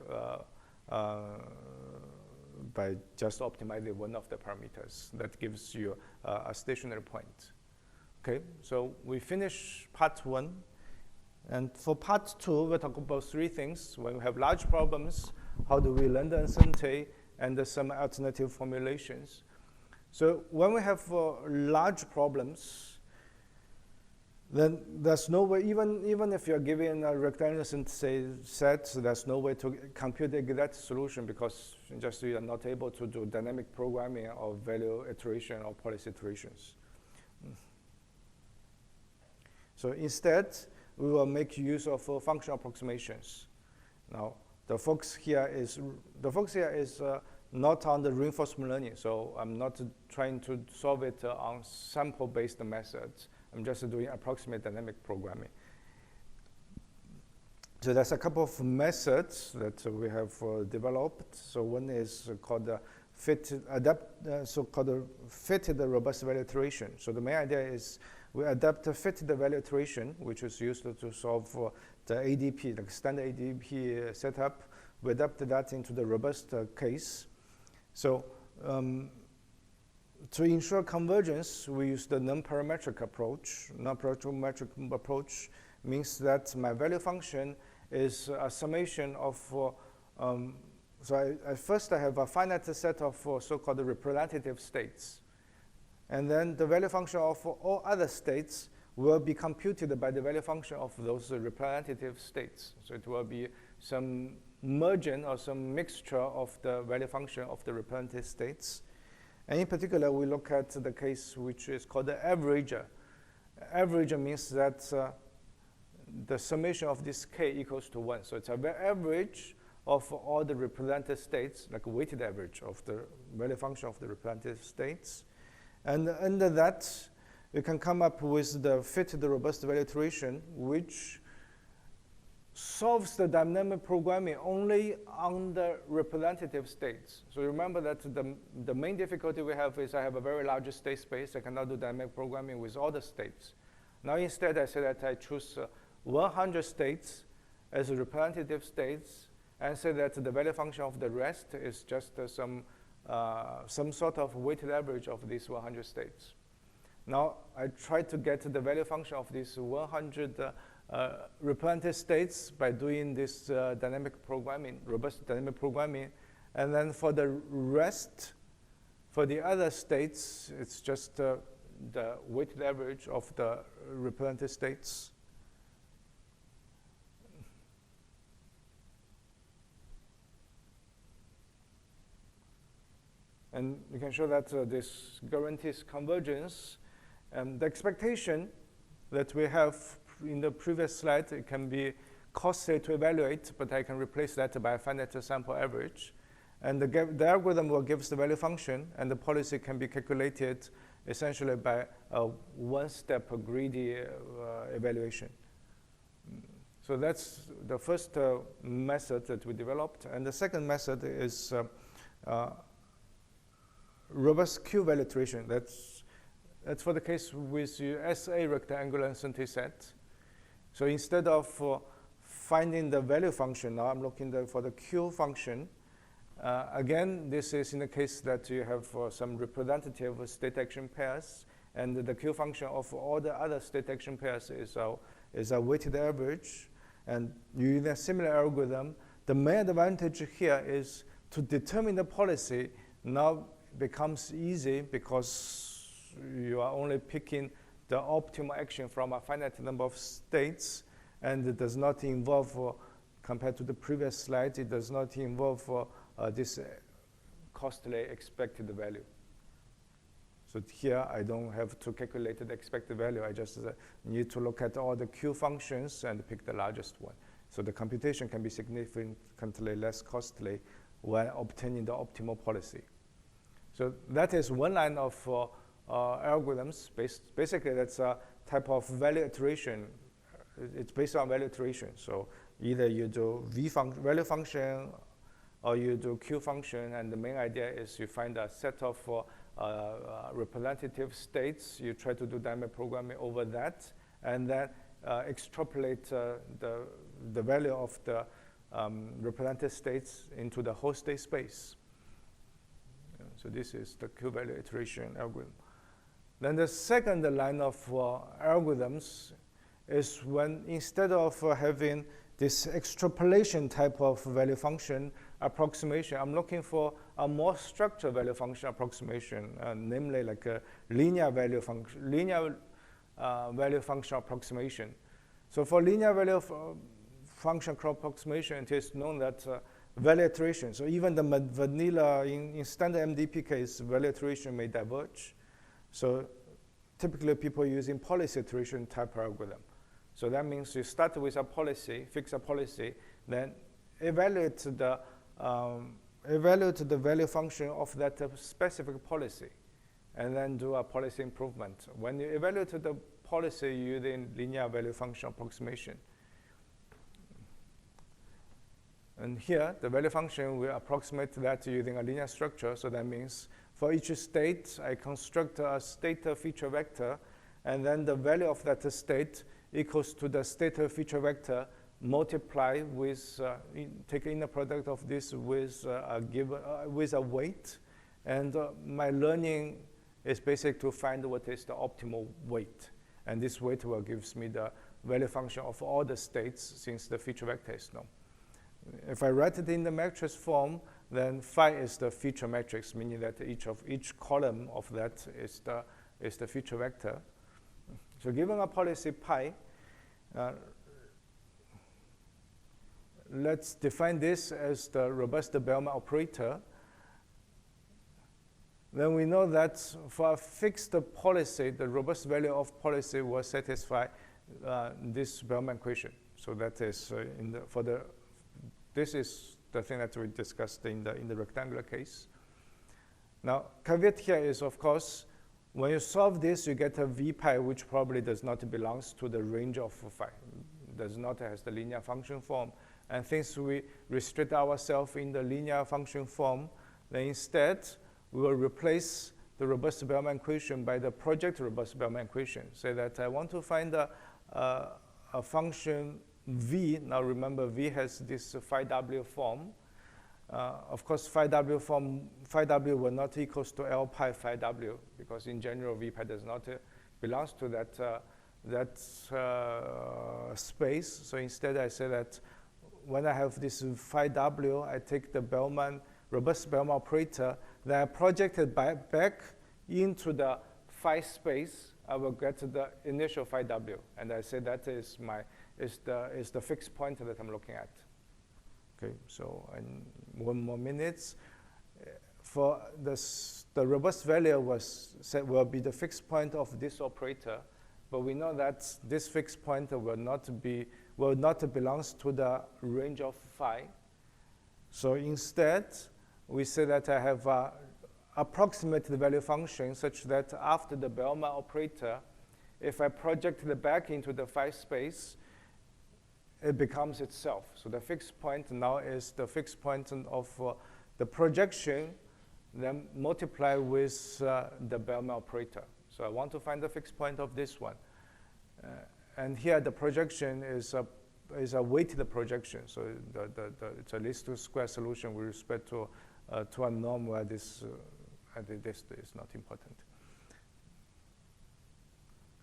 just optimizing one of the parameters. That gives you a stationary point. Okay, so we finish part 1. And for part 2, we'll talk about 3 things. When we have large problems, how do we learn the uncertainty and some alternative formulations. So when we have large problems, then there's no way, even if you're given a rectangular set, there's no way to compute the exact solution because just you are not able to do dynamic programming of value iteration or policy iterations. So instead, we will make use of functional approximations. Now, the focus here is not on the reinforcement learning. So I'm not trying to solve it on sample-based methods. I'm just doing approximate dynamic programming. So there's a couple of methods that we have developed. So one is called so-called fitted robust value iteration. So the main idea is we adapt a fitted value iteration, which is used to solve the ADP, the standard ADP setup. We adapt that into the robust case. So to ensure convergence, we use the non-parametric approach. Non-parametric approach means that my value function is a summation of, first I have a finite set of so-called representative states. And then the value function of all other states will be computed by the value function of those representative states. So it will be some merging or some mixture of the value function of the representative states. And in particular, we look at the case which is called the averager. Averager means that the summation of this k equals to 1. So it's an average of all the representative states, like a weighted average of the value function of the representative states. And under that, you can come up with the fitted robust value iteration, which solves the dynamic programming only on the representative states. So remember that the main difficulty we have is I have a very large state space. I cannot do dynamic programming with all the states. Now instead, I say that I choose 100 states as representative states and say that the value function of the rest is just some sort of weighted average of these 100 states. Now, I try to get the value function of these 100 representative states by doing this dynamic programming, robust dynamic programming. And then for the rest, for the other states, it's just the weighted average of the representative states. And you can show that this guarantees convergence. And the expectation that we have in the previous slide, it can be costly to evaluate, but I can replace that by a finite sample average. And the algorithm will give us the value function, and the policy can be calculated essentially by a one-step greedy evaluation. So that's the first method that we developed. And the second method is robust Q-value iteration. That's for the case with your SA rectangular uncertainty set. So instead of finding the value function, now I'm looking for the Q function. Again, this is in the case that you have some representative state action pairs, and the Q function of all the other state action pairs is a weighted average. And using a similar algorithm, the main advantage here is to determine the policy now becomes easy because you are only picking the optimal action from a finite number of states, and it does not involve, compared to the previous slide, it does not involve this costly expected value. So here I don't have to calculate the expected value. I just need to look at all the Q functions and pick the largest one. So the computation can be significantly less costly when obtaining the optimal policy. So that is one line of algorithms. Basically, that's a type of value iteration. It's based on value iteration. So Either you do value function or you do Q function, and the main idea is you find a set of representative states, you try to do dynamic programming over that, and then extrapolate the value of the representative states into the whole state space. So this is the Q-value iteration algorithm. Then the second line of algorithms is when instead of having this extrapolation type of value function approximation, I'm looking for a more structured value function approximation, namely like a linear value function approximation. So for linear value function approximation, it is known that value iteration. So even the vanilla in standard MDP case, value iteration may diverge. So typically people using policy iteration type algorithm. So that means you start with a policy, fix a policy, then evaluate the value function of that specific policy, and then do a policy improvement. When you evaluate the policy using linear value function approximation, and here the value function will approximate that using a linear structure. So that means for each state, I construct a state feature vector, and then the value of that state equals to the state feature vector multiply with, take inner product of this with a weight. And my learning is basically to find what is the optimal weight. And this weight will gives me the value function of all the states since the feature vector is known. If I write it in the matrix form, then phi is the feature matrix, meaning that each column of that is the feature vector. So given a policy pi, let's define this as the robust Bellman operator. Then we know that for a fixed policy, the robust value of policy will satisfy this Bellman equation. So that is this is the thing that we discussed in the rectangular case. Now, caveat here is, of course, when you solve this, you get a v pi, which probably does not belongs to the range of phi, does not has the linear function form. And since we restrict ourselves in the linear function form, then instead, we will replace the robust Bellman equation by the project robust Bellman equation. Say that I want to find a function v. Now remember, v has this phi w form. Of course, phi w will not equals to L pi phi w, because in general, v pi does not belongs to that space. So instead, I say that when I have this phi w, I take the robust Bellman operator, then I project it back into the phi space. I will get the initial phi w, and I say that is the fixed point that I'm looking at. Okay, so in 1 more minute, for the robust value will be the fixed point of this operator, but we know that this fixed point will not belongs to the range of phi. So instead, we say that I have approximate the value function such that after the Bellman operator, if I project it back into the phi space, it becomes itself. So the fixed point now is the fixed point of the projection, then multiply with the Bellman operator. So I want to find the fixed point of this one. And here the projection is a weighted projection. So it's a least square solution with respect to a norm where this is not important.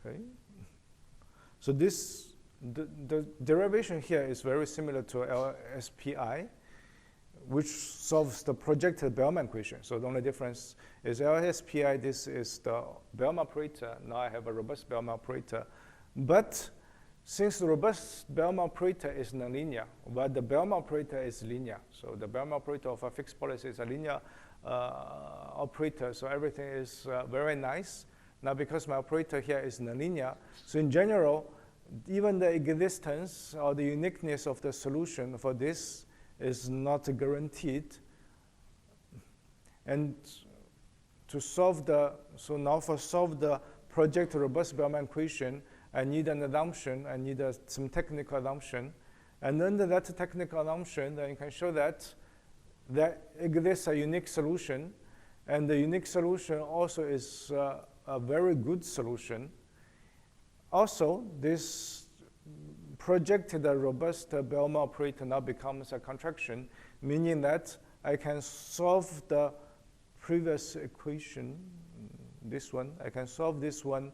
Okay. So the derivation here is very similar to LSPI, which solves the projected Bellman equation. So the only difference is LSPI, this is the Bellman operator. Now I have a robust Bellman operator. But since the robust Bellman operator is nonlinear, but the Bellman operator is linear. So the Bellman operator of a fixed policy is a linear operator. So everything is very nice. Now because my operator here is nonlinear, so in general, even the existence or the uniqueness of the solution for this is not guaranteed. And to solve solve the project robust Bellman equation, I need an assumption, I need some technical assumption. And under that technical assumption, then you can show that there exists a unique solution, and the unique solution also is a very good solution. Also, this projected robust Bellman operator now becomes a contraction, meaning that I can solve the previous equation, this one. I can solve this one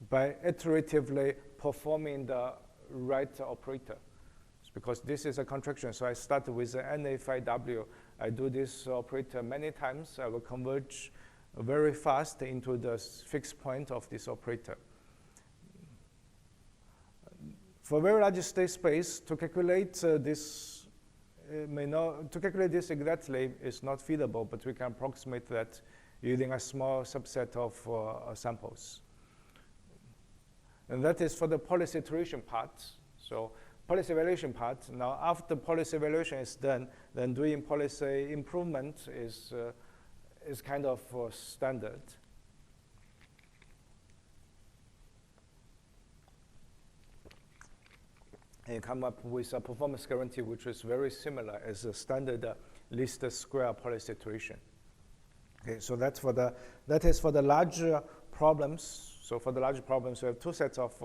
by iteratively performing the right operator. It's because this is a contraction, so I start with the NA5W. I do this operator many times. I will converge very fast into the fixed point of this operator. For very large state space, to calculate this to calculate this exactly is not feasible, but we can approximate that using a small subset of samples. And that is for the policy iteration part. So policy evaluation part, now after policy evaluation is done, then doing policy improvement is kind of standard. And you come up with a performance guarantee which is very similar as a standard least square policy iteration. Okay, so that is for the larger problems. So for the larger problems, we have two sets of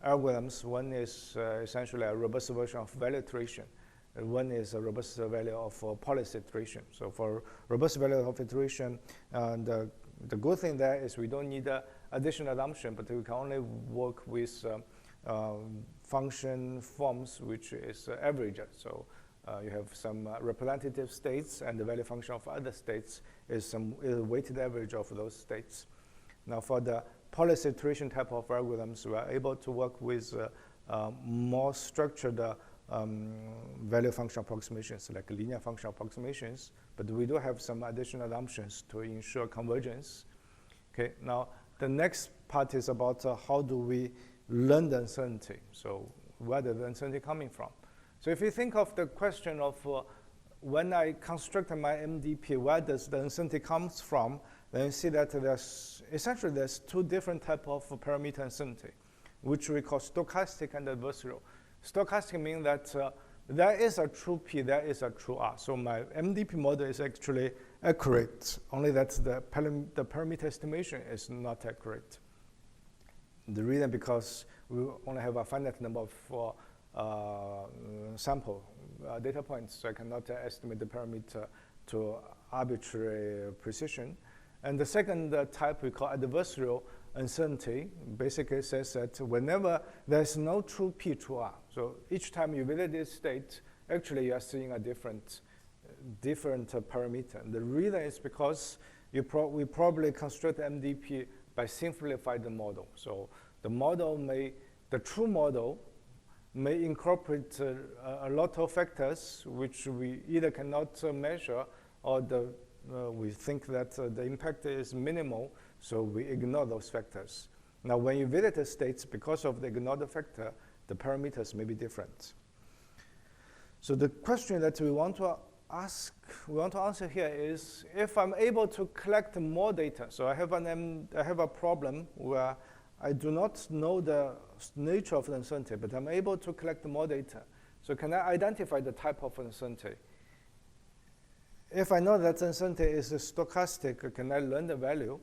algorithms. One is essentially a robust version of value iteration. And one is a robust value of policy iteration. So for robust value of iteration, the good thing there is we don't need additional assumption, but we can only work with function forms, which is average. So you have some representative states, and the value function of other states is a weighted average of those states. Now for the policy iteration type of algorithms, we are able to work with more structured value function approximations, like linear function approximations, but we do have some additional assumptions to ensure convergence. Okay, now the next part is about how do we learn the uncertainty. So where is the uncertainty coming from? So if you think of the question of when I construct my MDP, where does the uncertainty comes from, then you see that there's two different types of parameter uncertainty, which we call stochastic and adversarial. Stochastic means that there is a true P, there is a true R. So my MDP model is actually accurate, only that the parameter estimation is not accurate. The reason because we only have a finite number of sample data points, so I cannot estimate the parameter to arbitrary precision. And the second type we call adversarial uncertainty basically says that whenever there's no true P, true R, so each time you visit this state, actually you are seeing a different parameter. And the reason is because we probably construct MDP by simplifying the model. So the true model may incorporate a lot of factors which we either cannot measure, or we think that the impact is minimal, so we ignore those factors. Now, when you visit the states, because of the ignored factor, the parameters may be different. So the question that we want to answer here is, if I'm able to collect more data, so I have a problem where I do not know the nature of the uncertainty, but I'm able to collect more data. So can I identify the type of uncertainty? If I know that uncertainty is stochastic, can I learn the value?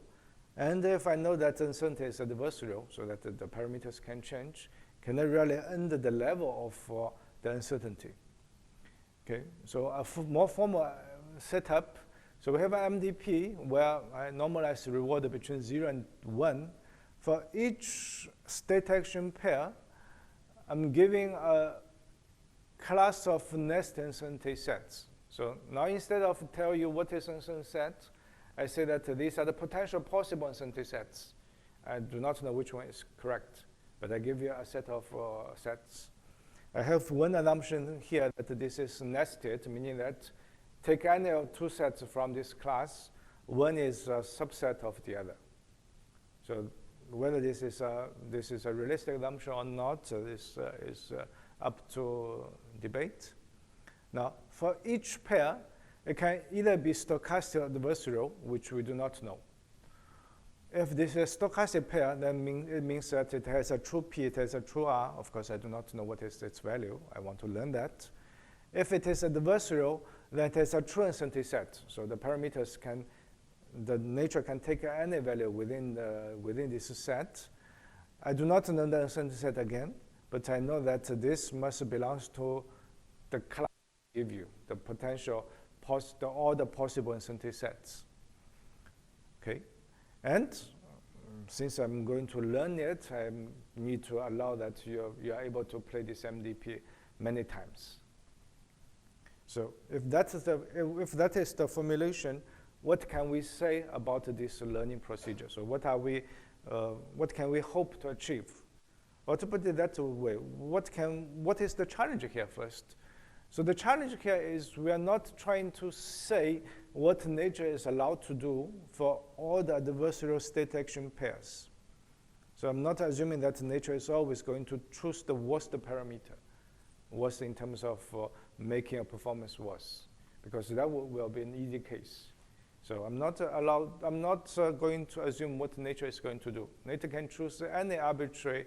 And if I know that uncertainty is adversarial, so that the parameters can change, can I really end the level of the uncertainty? Okay, so a more formal setup. So we have an MDP where I normalize the reward between 0 and 1. For each state action pair, I'm giving a class of nested uncertainty sets. So now instead of tell you what is uncertainty set, I say that these are the potential possible uncertainty sets. I do not know which one is correct, but I give you a set of sets. I have one assumption here that this is nested, meaning that take any of two sets from this class, one is a subset of the other. So whether this is a realistic assumption or not, this is up to debate. Now, for each pair, it can either be stochastic or adversarial, which we do not know. if this is a stochastic pair, then it means that it has a true P, it has a true R. Of course, I do not know what is its value. I want to learn that. If it is adversarial, then it has a true uncertainty set. So the parameters the nature can take any value within this set. I do not know the uncertainty set again, but I know that this must belong to the class I give you, the potential, all the possible uncertainty sets. Okay, and since I'm going to learn it, I need to allow that you are able to play this MDP many times. So if that is the formulation, what can we say about this learning procedure? So what can we hope to achieve? Or to put it that way, what is the challenge here first? So the challenge here is we are not trying to say what nature is allowed to do for all the adversarial state action pairs. So I'm not assuming that nature is always going to choose the worst parameter, worst in terms of making a performance worse, because that will be an easy case. So I'm not going to assume what nature is going to do. Nature can choose any arbitrary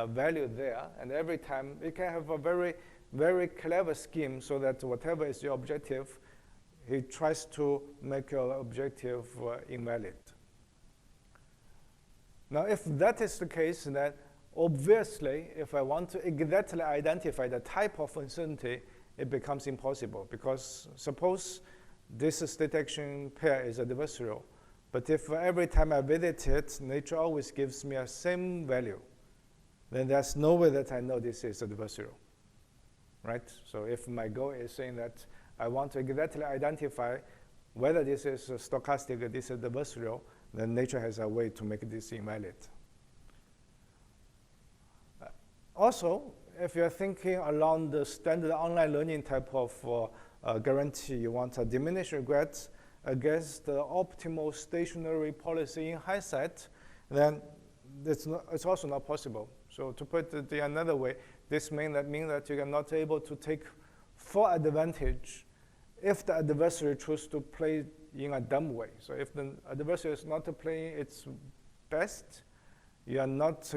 value there, and every time it can have a very, very clever scheme so that whatever is your objective, it tries to make your objective invalid. Now, if that is the case, then obviously, if I want to exactly identify the type of uncertainty, it becomes impossible, because suppose this state action pair is adversarial, but if every time I visit it, nature always gives me a same value, then there's no way that I know this is adversarial, right? So if my goal is saying that I want to exactly identify whether this is stochastic or this is adversarial, then nature has a way to make this invalid. Also, if you're thinking along the standard online learning type of guarantee, you want a diminished regret against the optimal stationary policy in hindsight, then it's also not possible. So to put it another way, this means that you are not able to take full advantage if the adversary chooses to play in a dumb way. So if the adversary is not playing its best, we are not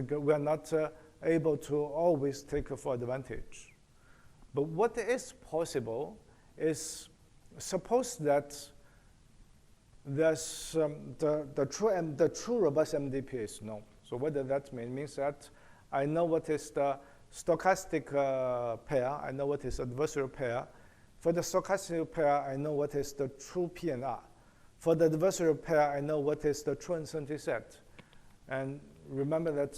able to always take full advantage. But what is possible is, suppose that there's the true robust MDP is known. So what does that mean? It means that I know what is the stochastic pair, I know what is adversarial pair. For the stochastic pair, I know what is the true P and R. For the adversarial pair, I know what is the true uncertainty set. And remember that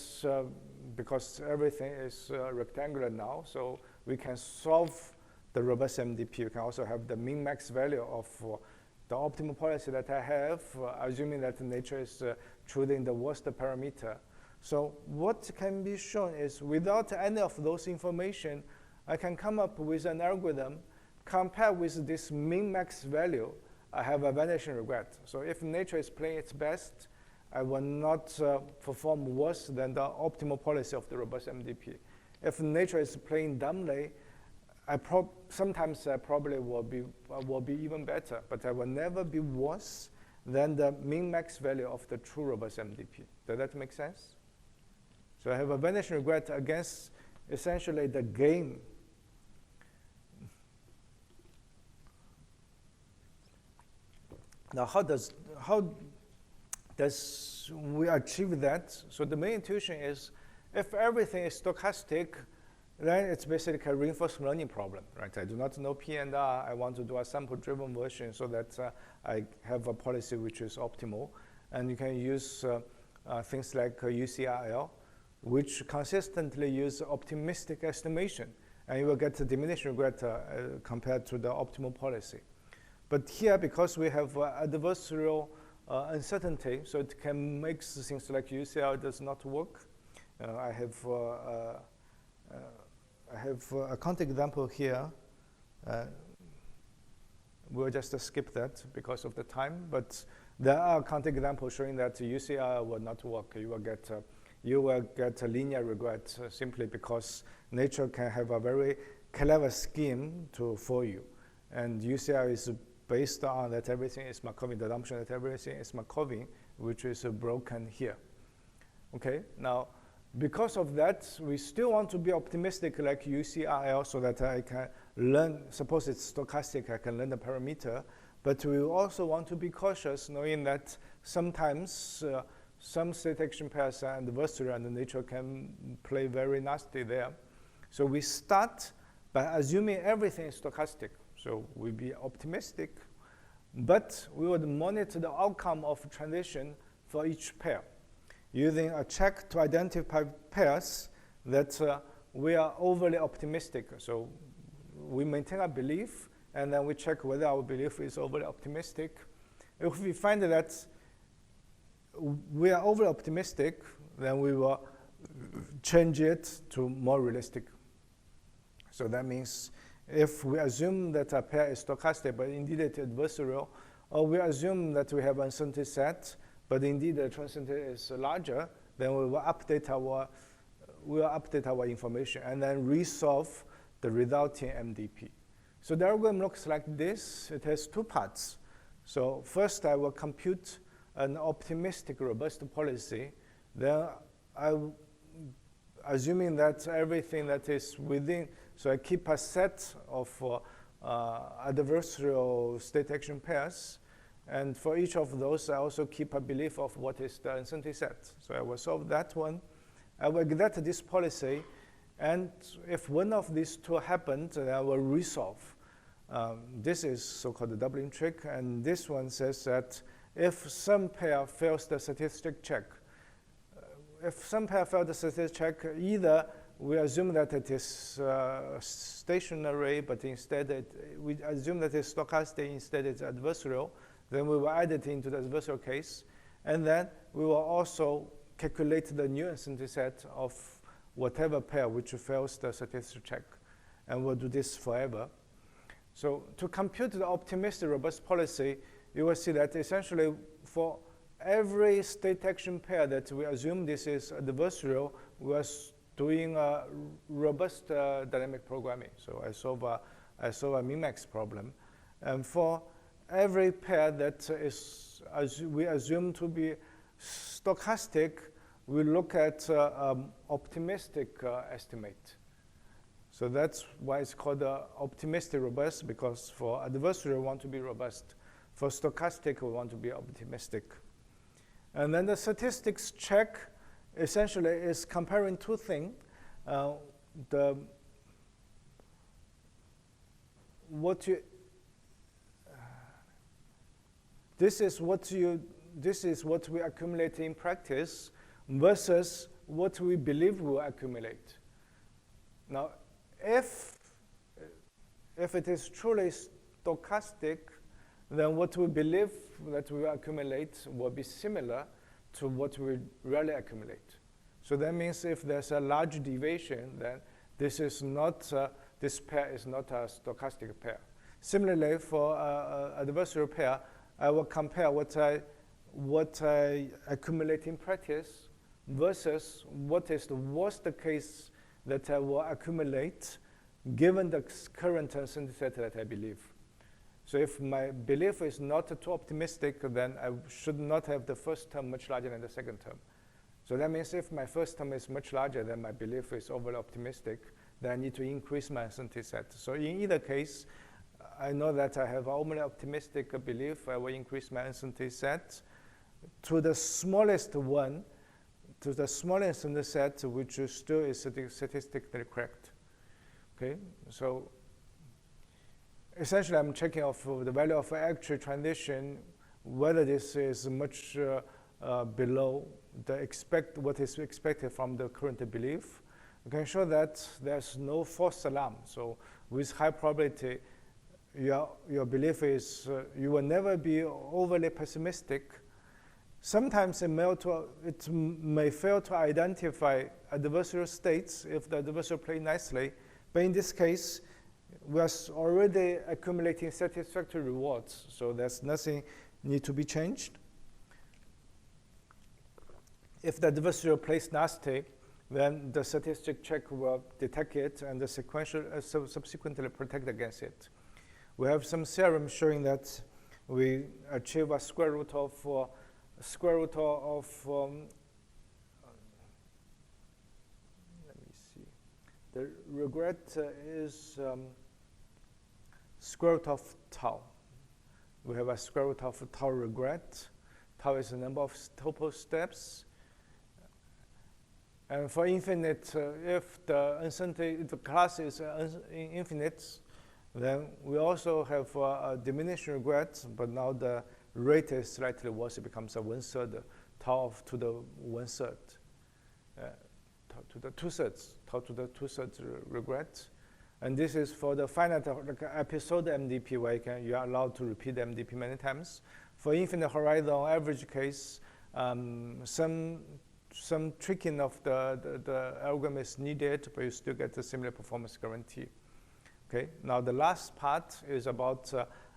because everything is rectangular now, so we can solve the robust MDP. You can also have the min-max value of the optimal policy that I have, assuming that nature is choosing the worst parameter. So what can be shown is, without any of those information, I can come up with an algorithm, compare with this min-max value, I have a vanishing regret. So if nature is playing its best, I will not perform worse than the optimal policy of the robust MDP. If nature is playing dumbly, sometimes I probably will be even better, but I will never be worse than the min-max value of the true robust MDP. Does that make sense? So I have a vanishing regret against essentially the game. Now, how does we achieve that? So the main intuition is, if everything is stochastic, then it's basically a reinforced learning problem, right? I do not know P and R. I want to do a sample-driven version so that I have a policy which is optimal. And you can use things like UCRL, which consistently use optimistic estimation. And you will get a diminished regret compared to the optimal policy. But here, because we have adversarial uncertainty, so it can make things like UCL does not work. I have a cont example here. We'll just skip that because of the time, but there are cont examples showing that UCL will not work. You will get a linear regret simply because nature can have a very clever scheme to fool you. And UCL is based on that everything is Markovian, the assumption that everything is Markovian, which is broken here. Okay, now, because of that, we still want to be optimistic like UCRL so that I can learn, suppose it's stochastic, I can learn the parameter, but we also want to be cautious knowing that sometimes some state action pairs are adversarial and the nature can play very nasty there. So we start by assuming everything is stochastic. So we'll be optimistic, but we would monitor the outcome of transition for each pair, using a check to identify pairs that we are overly optimistic. So we maintain a belief, and then we check whether our belief is overly optimistic. If we find that we are overly optimistic, then we will change it to more realistic. So that means if we assume that a pair is stochastic, but indeed it's adversarial, or we assume that we have uncertainty set, but indeed the transitivity is larger, then we will update our information and then resolve the resulting MDP. So the algorithm looks like this. It has two parts. So first I will compute an optimistic robust policy. Then assuming that everything that is within, so I keep a set of adversarial state action pairs. And for each of those, I also keep a belief of what is the uncertainty set. So I will solve that one. I will get this policy. And if one of these two happened, then I will resolve. This is so-called the doubling trick. And this one says that if some pair fails the statistic check, either we assume that it is stationary, but instead we assume that it's stochastic, instead it's adversarial, then we will add it into the adversarial case. And then we will also calculate the new uncertainty set of whatever pair which fails the statistic check. And we'll do this forever. So to compute the optimistic robust policy, you will see that essentially for every state action pair that we assume this is adversarial, we are doing a robust dynamic programming. So I solve a min-max problem. And for every pair that is we assume to be stochastic, we look at optimistic estimate. So that's why it's called optimistic robust, because for adversarial we want to be robust. For stochastic, we want to be optimistic. And then the statistics check essentially is comparing two things. This is what we accumulate in practice versus what we believe we will accumulate. Now, if it is truly stochastic, then what we believe that we will accumulate will be similar to what we really accumulate. So that means if there's a large deviation, then this pair is not a stochastic pair. Similarly, for an adversarial pair, I will compare what I accumulate in practice versus what is the worst case that I will accumulate given the current uncertainty set that I believe. So if my belief is not too optimistic, then I should not have the first term much larger than the second term. So that means if my first term is much larger than my belief is overly optimistic, then I need to increase my uncertainty set. So in either case, I know that I have overly optimistic belief, I will increase my uncertainty set to the smallest one, to the smallest uncertainty set, which still is statistically correct. Okay, so essentially I'm checking off the value of actual transition, whether this is much below what is expected from the current belief. You can show that there's no false alarm. So with high probability, your belief is you will never be overly pessimistic. Sometimes it may fail to identify adversarial states if the adversarial play nicely, but in this case, we are already accumulating satisfactory rewards, so there's nothing need to be changed. If the adversarial plays nasty, then the statistic check will detect it and the sequential subsequently protect against it. we have some theorem showing that we achieve a square root of let me see. The regret is square root of tau. We have a square root of tau regret. Tau is the number of topo steps. And for infinite, if the uncertainty, the class is infinite, then we also have a diminishing regret, but now the rate is slightly worse. It becomes a 1/3 tau to the 1/3, tau to the 2/3, tau to the 2/3 regret. And this is for the finite episode MDP, where you are allowed to repeat the MDP many times. For infinite horizon average case, some tricking of the algorithm is needed, but you still get a similar performance guarantee. Okay, now the last part is about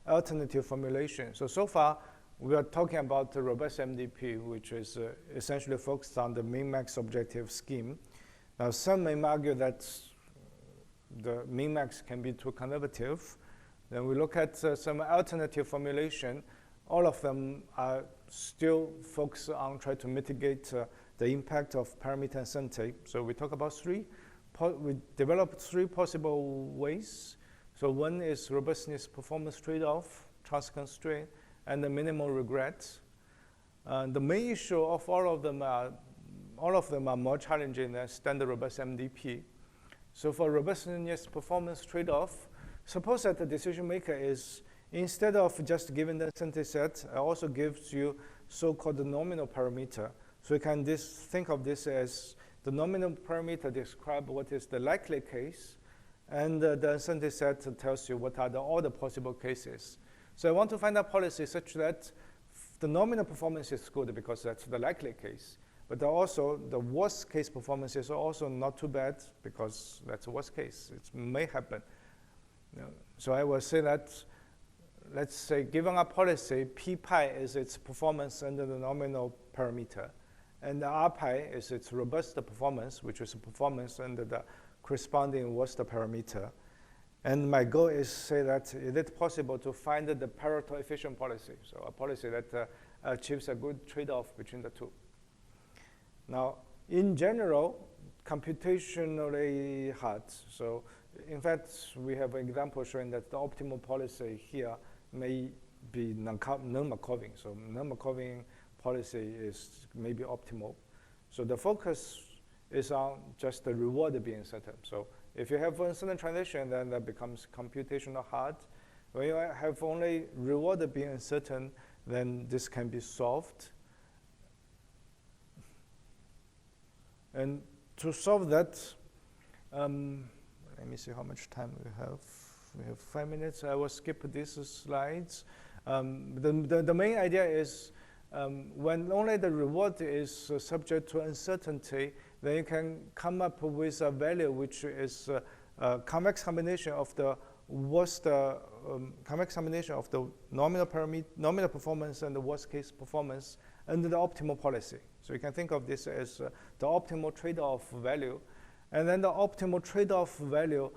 alternative formulation. So far, we are talking about the robust MDP, which is essentially focused on the min-max objective scheme. Now, some may argue that the min-max can be too conservative. Then we look at some alternative formulation. All of them are still focused on trying to mitigate the impact of parameter uncertainty. So we talk about we developed 3 possible ways. So one is robustness performance trade-off, trans-constraint, and the minimal regret. The main issue of all of them are more challenging than standard robust MDP. So for robustness performance trade-off, suppose that the decision maker is, instead of just giving the uncertainty set, it also gives you so-called nominal parameter. So you can think of this as the nominal parameter describe what is the likely case, and the uncertainty set tells you what are all the possible cases. So I want to find a policy such that the nominal performance is good because that's the likely case, but also the worst case performance is also not too bad because that's the worst case. It may happen. So I will say that, let's say, given a policy, P pi is its performance under the nominal parameter, and the R pi is its robust performance, which is a performance under the corresponding worst parameter. And my goal is to say that is it possible to find the Pareto efficient policy, so a policy that achieves a good trade-off between the two. Now, in general, computationally hard. So in fact, we have an example showing that the optimal policy here may be non-Markovian. So non-Markovian policy is maybe optimal. So the focus is on just the reward being certain. So if you have a certain transition, then that becomes computational hard. When you have only reward being uncertain, then this can be solved. And to solve that, let me see how much time we have. We have 5 minutes. I will skip these slides. The main idea is when only the reward is subject to uncertainty, then you can come up with a value which is a convex combination of the worst, convex combination of the nominal performance and the worst case performance under the optimal policy. So you can think of this as the optimal trade-off value. And then the optimal trade-off value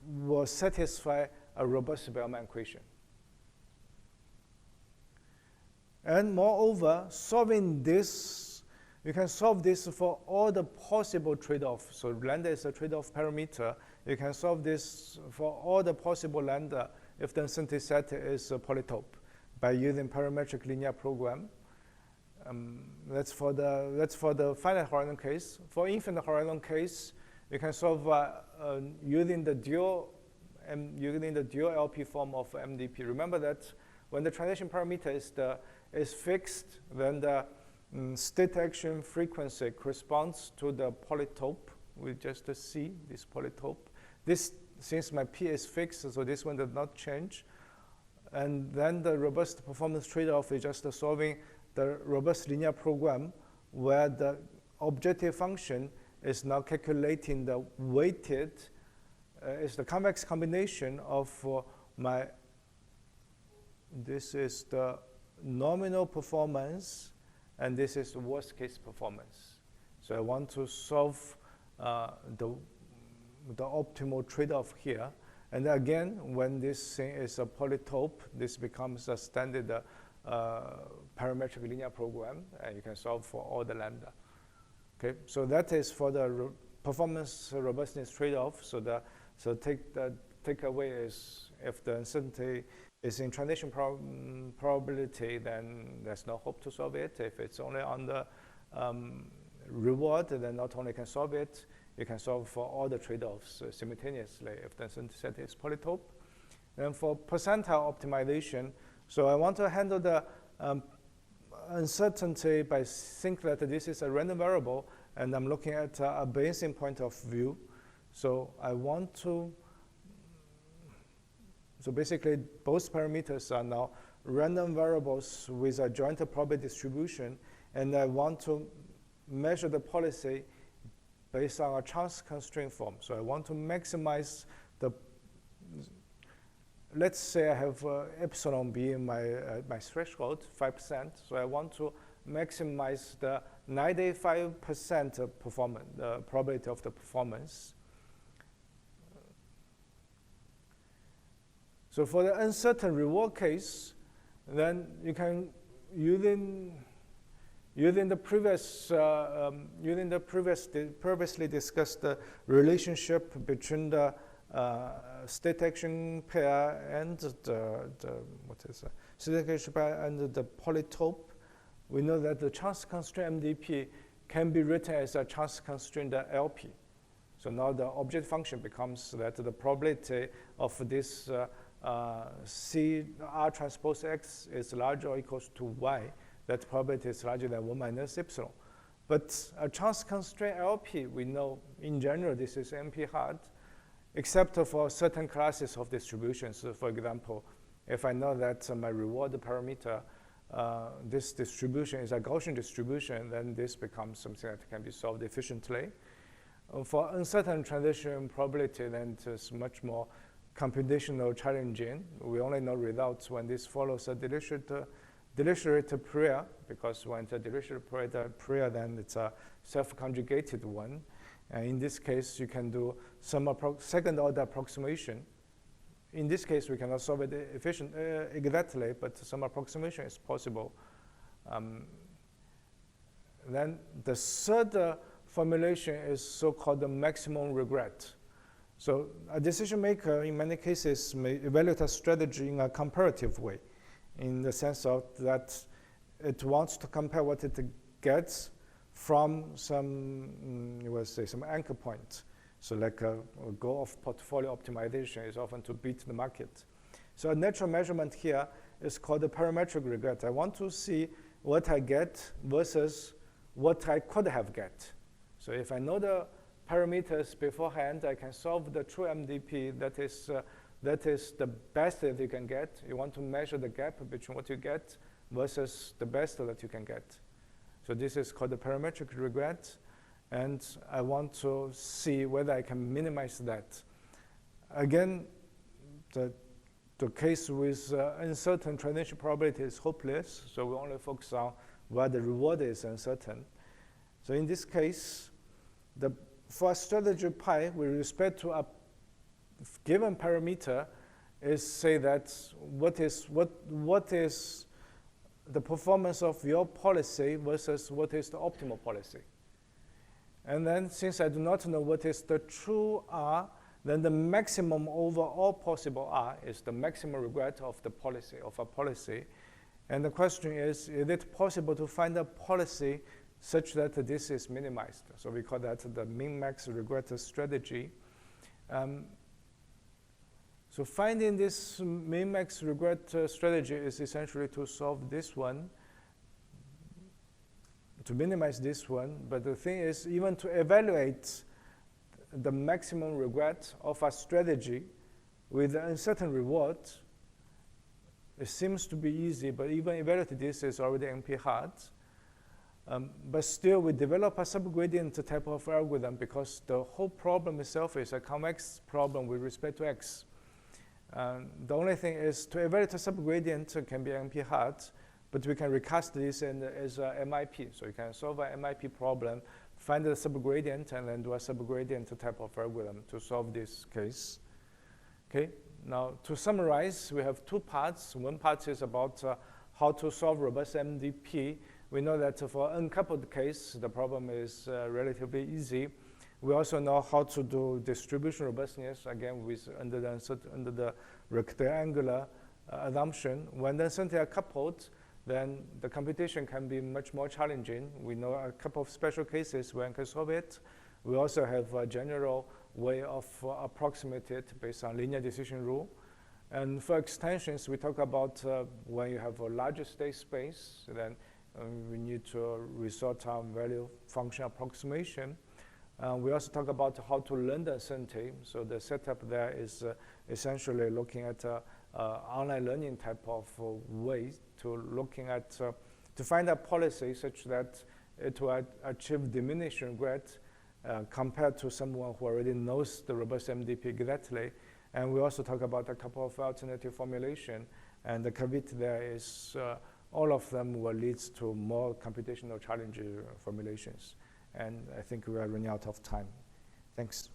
will satisfy a robust Bellman equation. And moreover, solving this, you can solve this for all the possible trade-offs. So lambda is a trade-off parameter. You can solve this for all the possible lambda if the uncertainty set is a polytope by using parametric linear program. That's for the finite horizon case. For infinite horizon case, you can solve using the dual LP form of MDP. Remember that when the transition parameter is fixed, then the state action frequency corresponds to the polytope. We just see this polytope. This, since my P is fixed, so this one does not change. And then the robust performance trade-off is just solving the robust linear program where the objective function is now calculating the weighted, is the convex combination of this is the nominal performance, and this is the worst case performance. So I want to solve the optimal trade-off here. And again, when this thing is a polytope, this becomes a standard parametric linear program, and you can solve for all the lambda. Okay, so that is for the performance robustness trade-off. So the takeaway is if the uncertainty is in transition probability, then there's no hope to solve it. If it's only on the reward, then not only can solve it, you can solve for all the trade-offs simultaneously if the uncertainty set is polytope. And for percentile optimization, so I want to handle the uncertainty by thinking that this is a random variable, and I'm looking at a Bayesian point of view. So I want to, so basically both parameters are now random variables with a joint probability distribution, and I want to measure the policy based on a chance constraint form. So I want to maximize the, let's say I have epsilon b in my threshold, 5%. So I want to maximize the 95% performance, the probability of the performance. So for the uncertain reward case, then you can, using the previously discussed relationship between the state action pair and the state action pair and the polytope, we know that the chance constraint MDP can be written as a chance constraint LP. So now the object function becomes that the probability of this C R transpose X is larger or equals to Y. That probability is larger than 1 minus epsilon. But a chance constraint LP, we know in general this is NP hard, except for certain classes of distributions. So for example, if I know that my reward parameter, this distribution is a Gaussian distribution, then this becomes something that can be solved efficiently. For uncertain transition probability, then it's much more computational challenging. We only know results when this follows a Dirichlet pair, because when it's a Dirichlet pair, then it's a self-conjugated one. And in this case, you can do some second-order approximation. In this case, we cannot solve it exactly, but some approximation is possible. Then the third formulation is so-called the maximum regret. So a decision maker, in many cases, may evaluate a strategy in a comparative way, in the sense of that it wants to compare what it gets from some, you will say, some anchor point. So like a goal of portfolio optimization is often to beat the market. So a natural measurement here is called the parametric regret. I want to see what I get versus what I could have get. So if I know the parameters beforehand, I can solve the true MDP. That is the best that you can get. You want to measure the gap between what you get versus the best that you can get. So this is called the parametric regret. And I want to see whether I can minimize that. Again, the case with uncertain transition probability is hopeless. So we only focus on where the reward is uncertain. So in this case, for a strategy pi, with respect to a given parameter, is say that what is the performance of your policy versus what is the optimal policy. And then since I do not know what is the true R, then the maximum over all possible R is the maximum regret of the policy, of a policy. And the question is it possible to find a policy such that this is minimized? So we call that the min-max regret strategy. So finding this min-max regret strategy is essentially to solve this one, to minimize this one. But the thing is, even to evaluate the maximum regret of a strategy with an uncertain reward, it seems to be easy, but even evaluating this is already NP hard. But still, we develop a subgradient type of algorithm because the whole problem itself is a convex problem with respect to x. The only thing is to evaluate a subgradient can be NP hard, but we can recast this as a MIP. So you can solve a MIP problem, find the subgradient, and then do a subgradient type of algorithm to solve this case. Okay, now to summarize, we have two parts. One part is about how to solve robust MDP. We know that for uncoupled case, the problem is relatively easy. We also know how to do distribution robustness, again, under the rectangular assumption. When the uncertainty are coupled, then the computation can be much more challenging. We know a couple of special cases where one can solve it. We also have a general way of approximate it based on linear decision rule. And for extensions, we talk about when you have a larger state space, then we need to resort on value function approximation. We also talk about how to learn the uncertainty. So the setup there is essentially looking at online learning type of way to looking at, to find a policy such that it will achieve diminishing regret compared to someone who already knows the robust MDP exactly. And we also talk about a couple of alternative formulation. And the caveat there is all of them will lead to more computational challenge formulations. And I think we are running out of time. Thanks.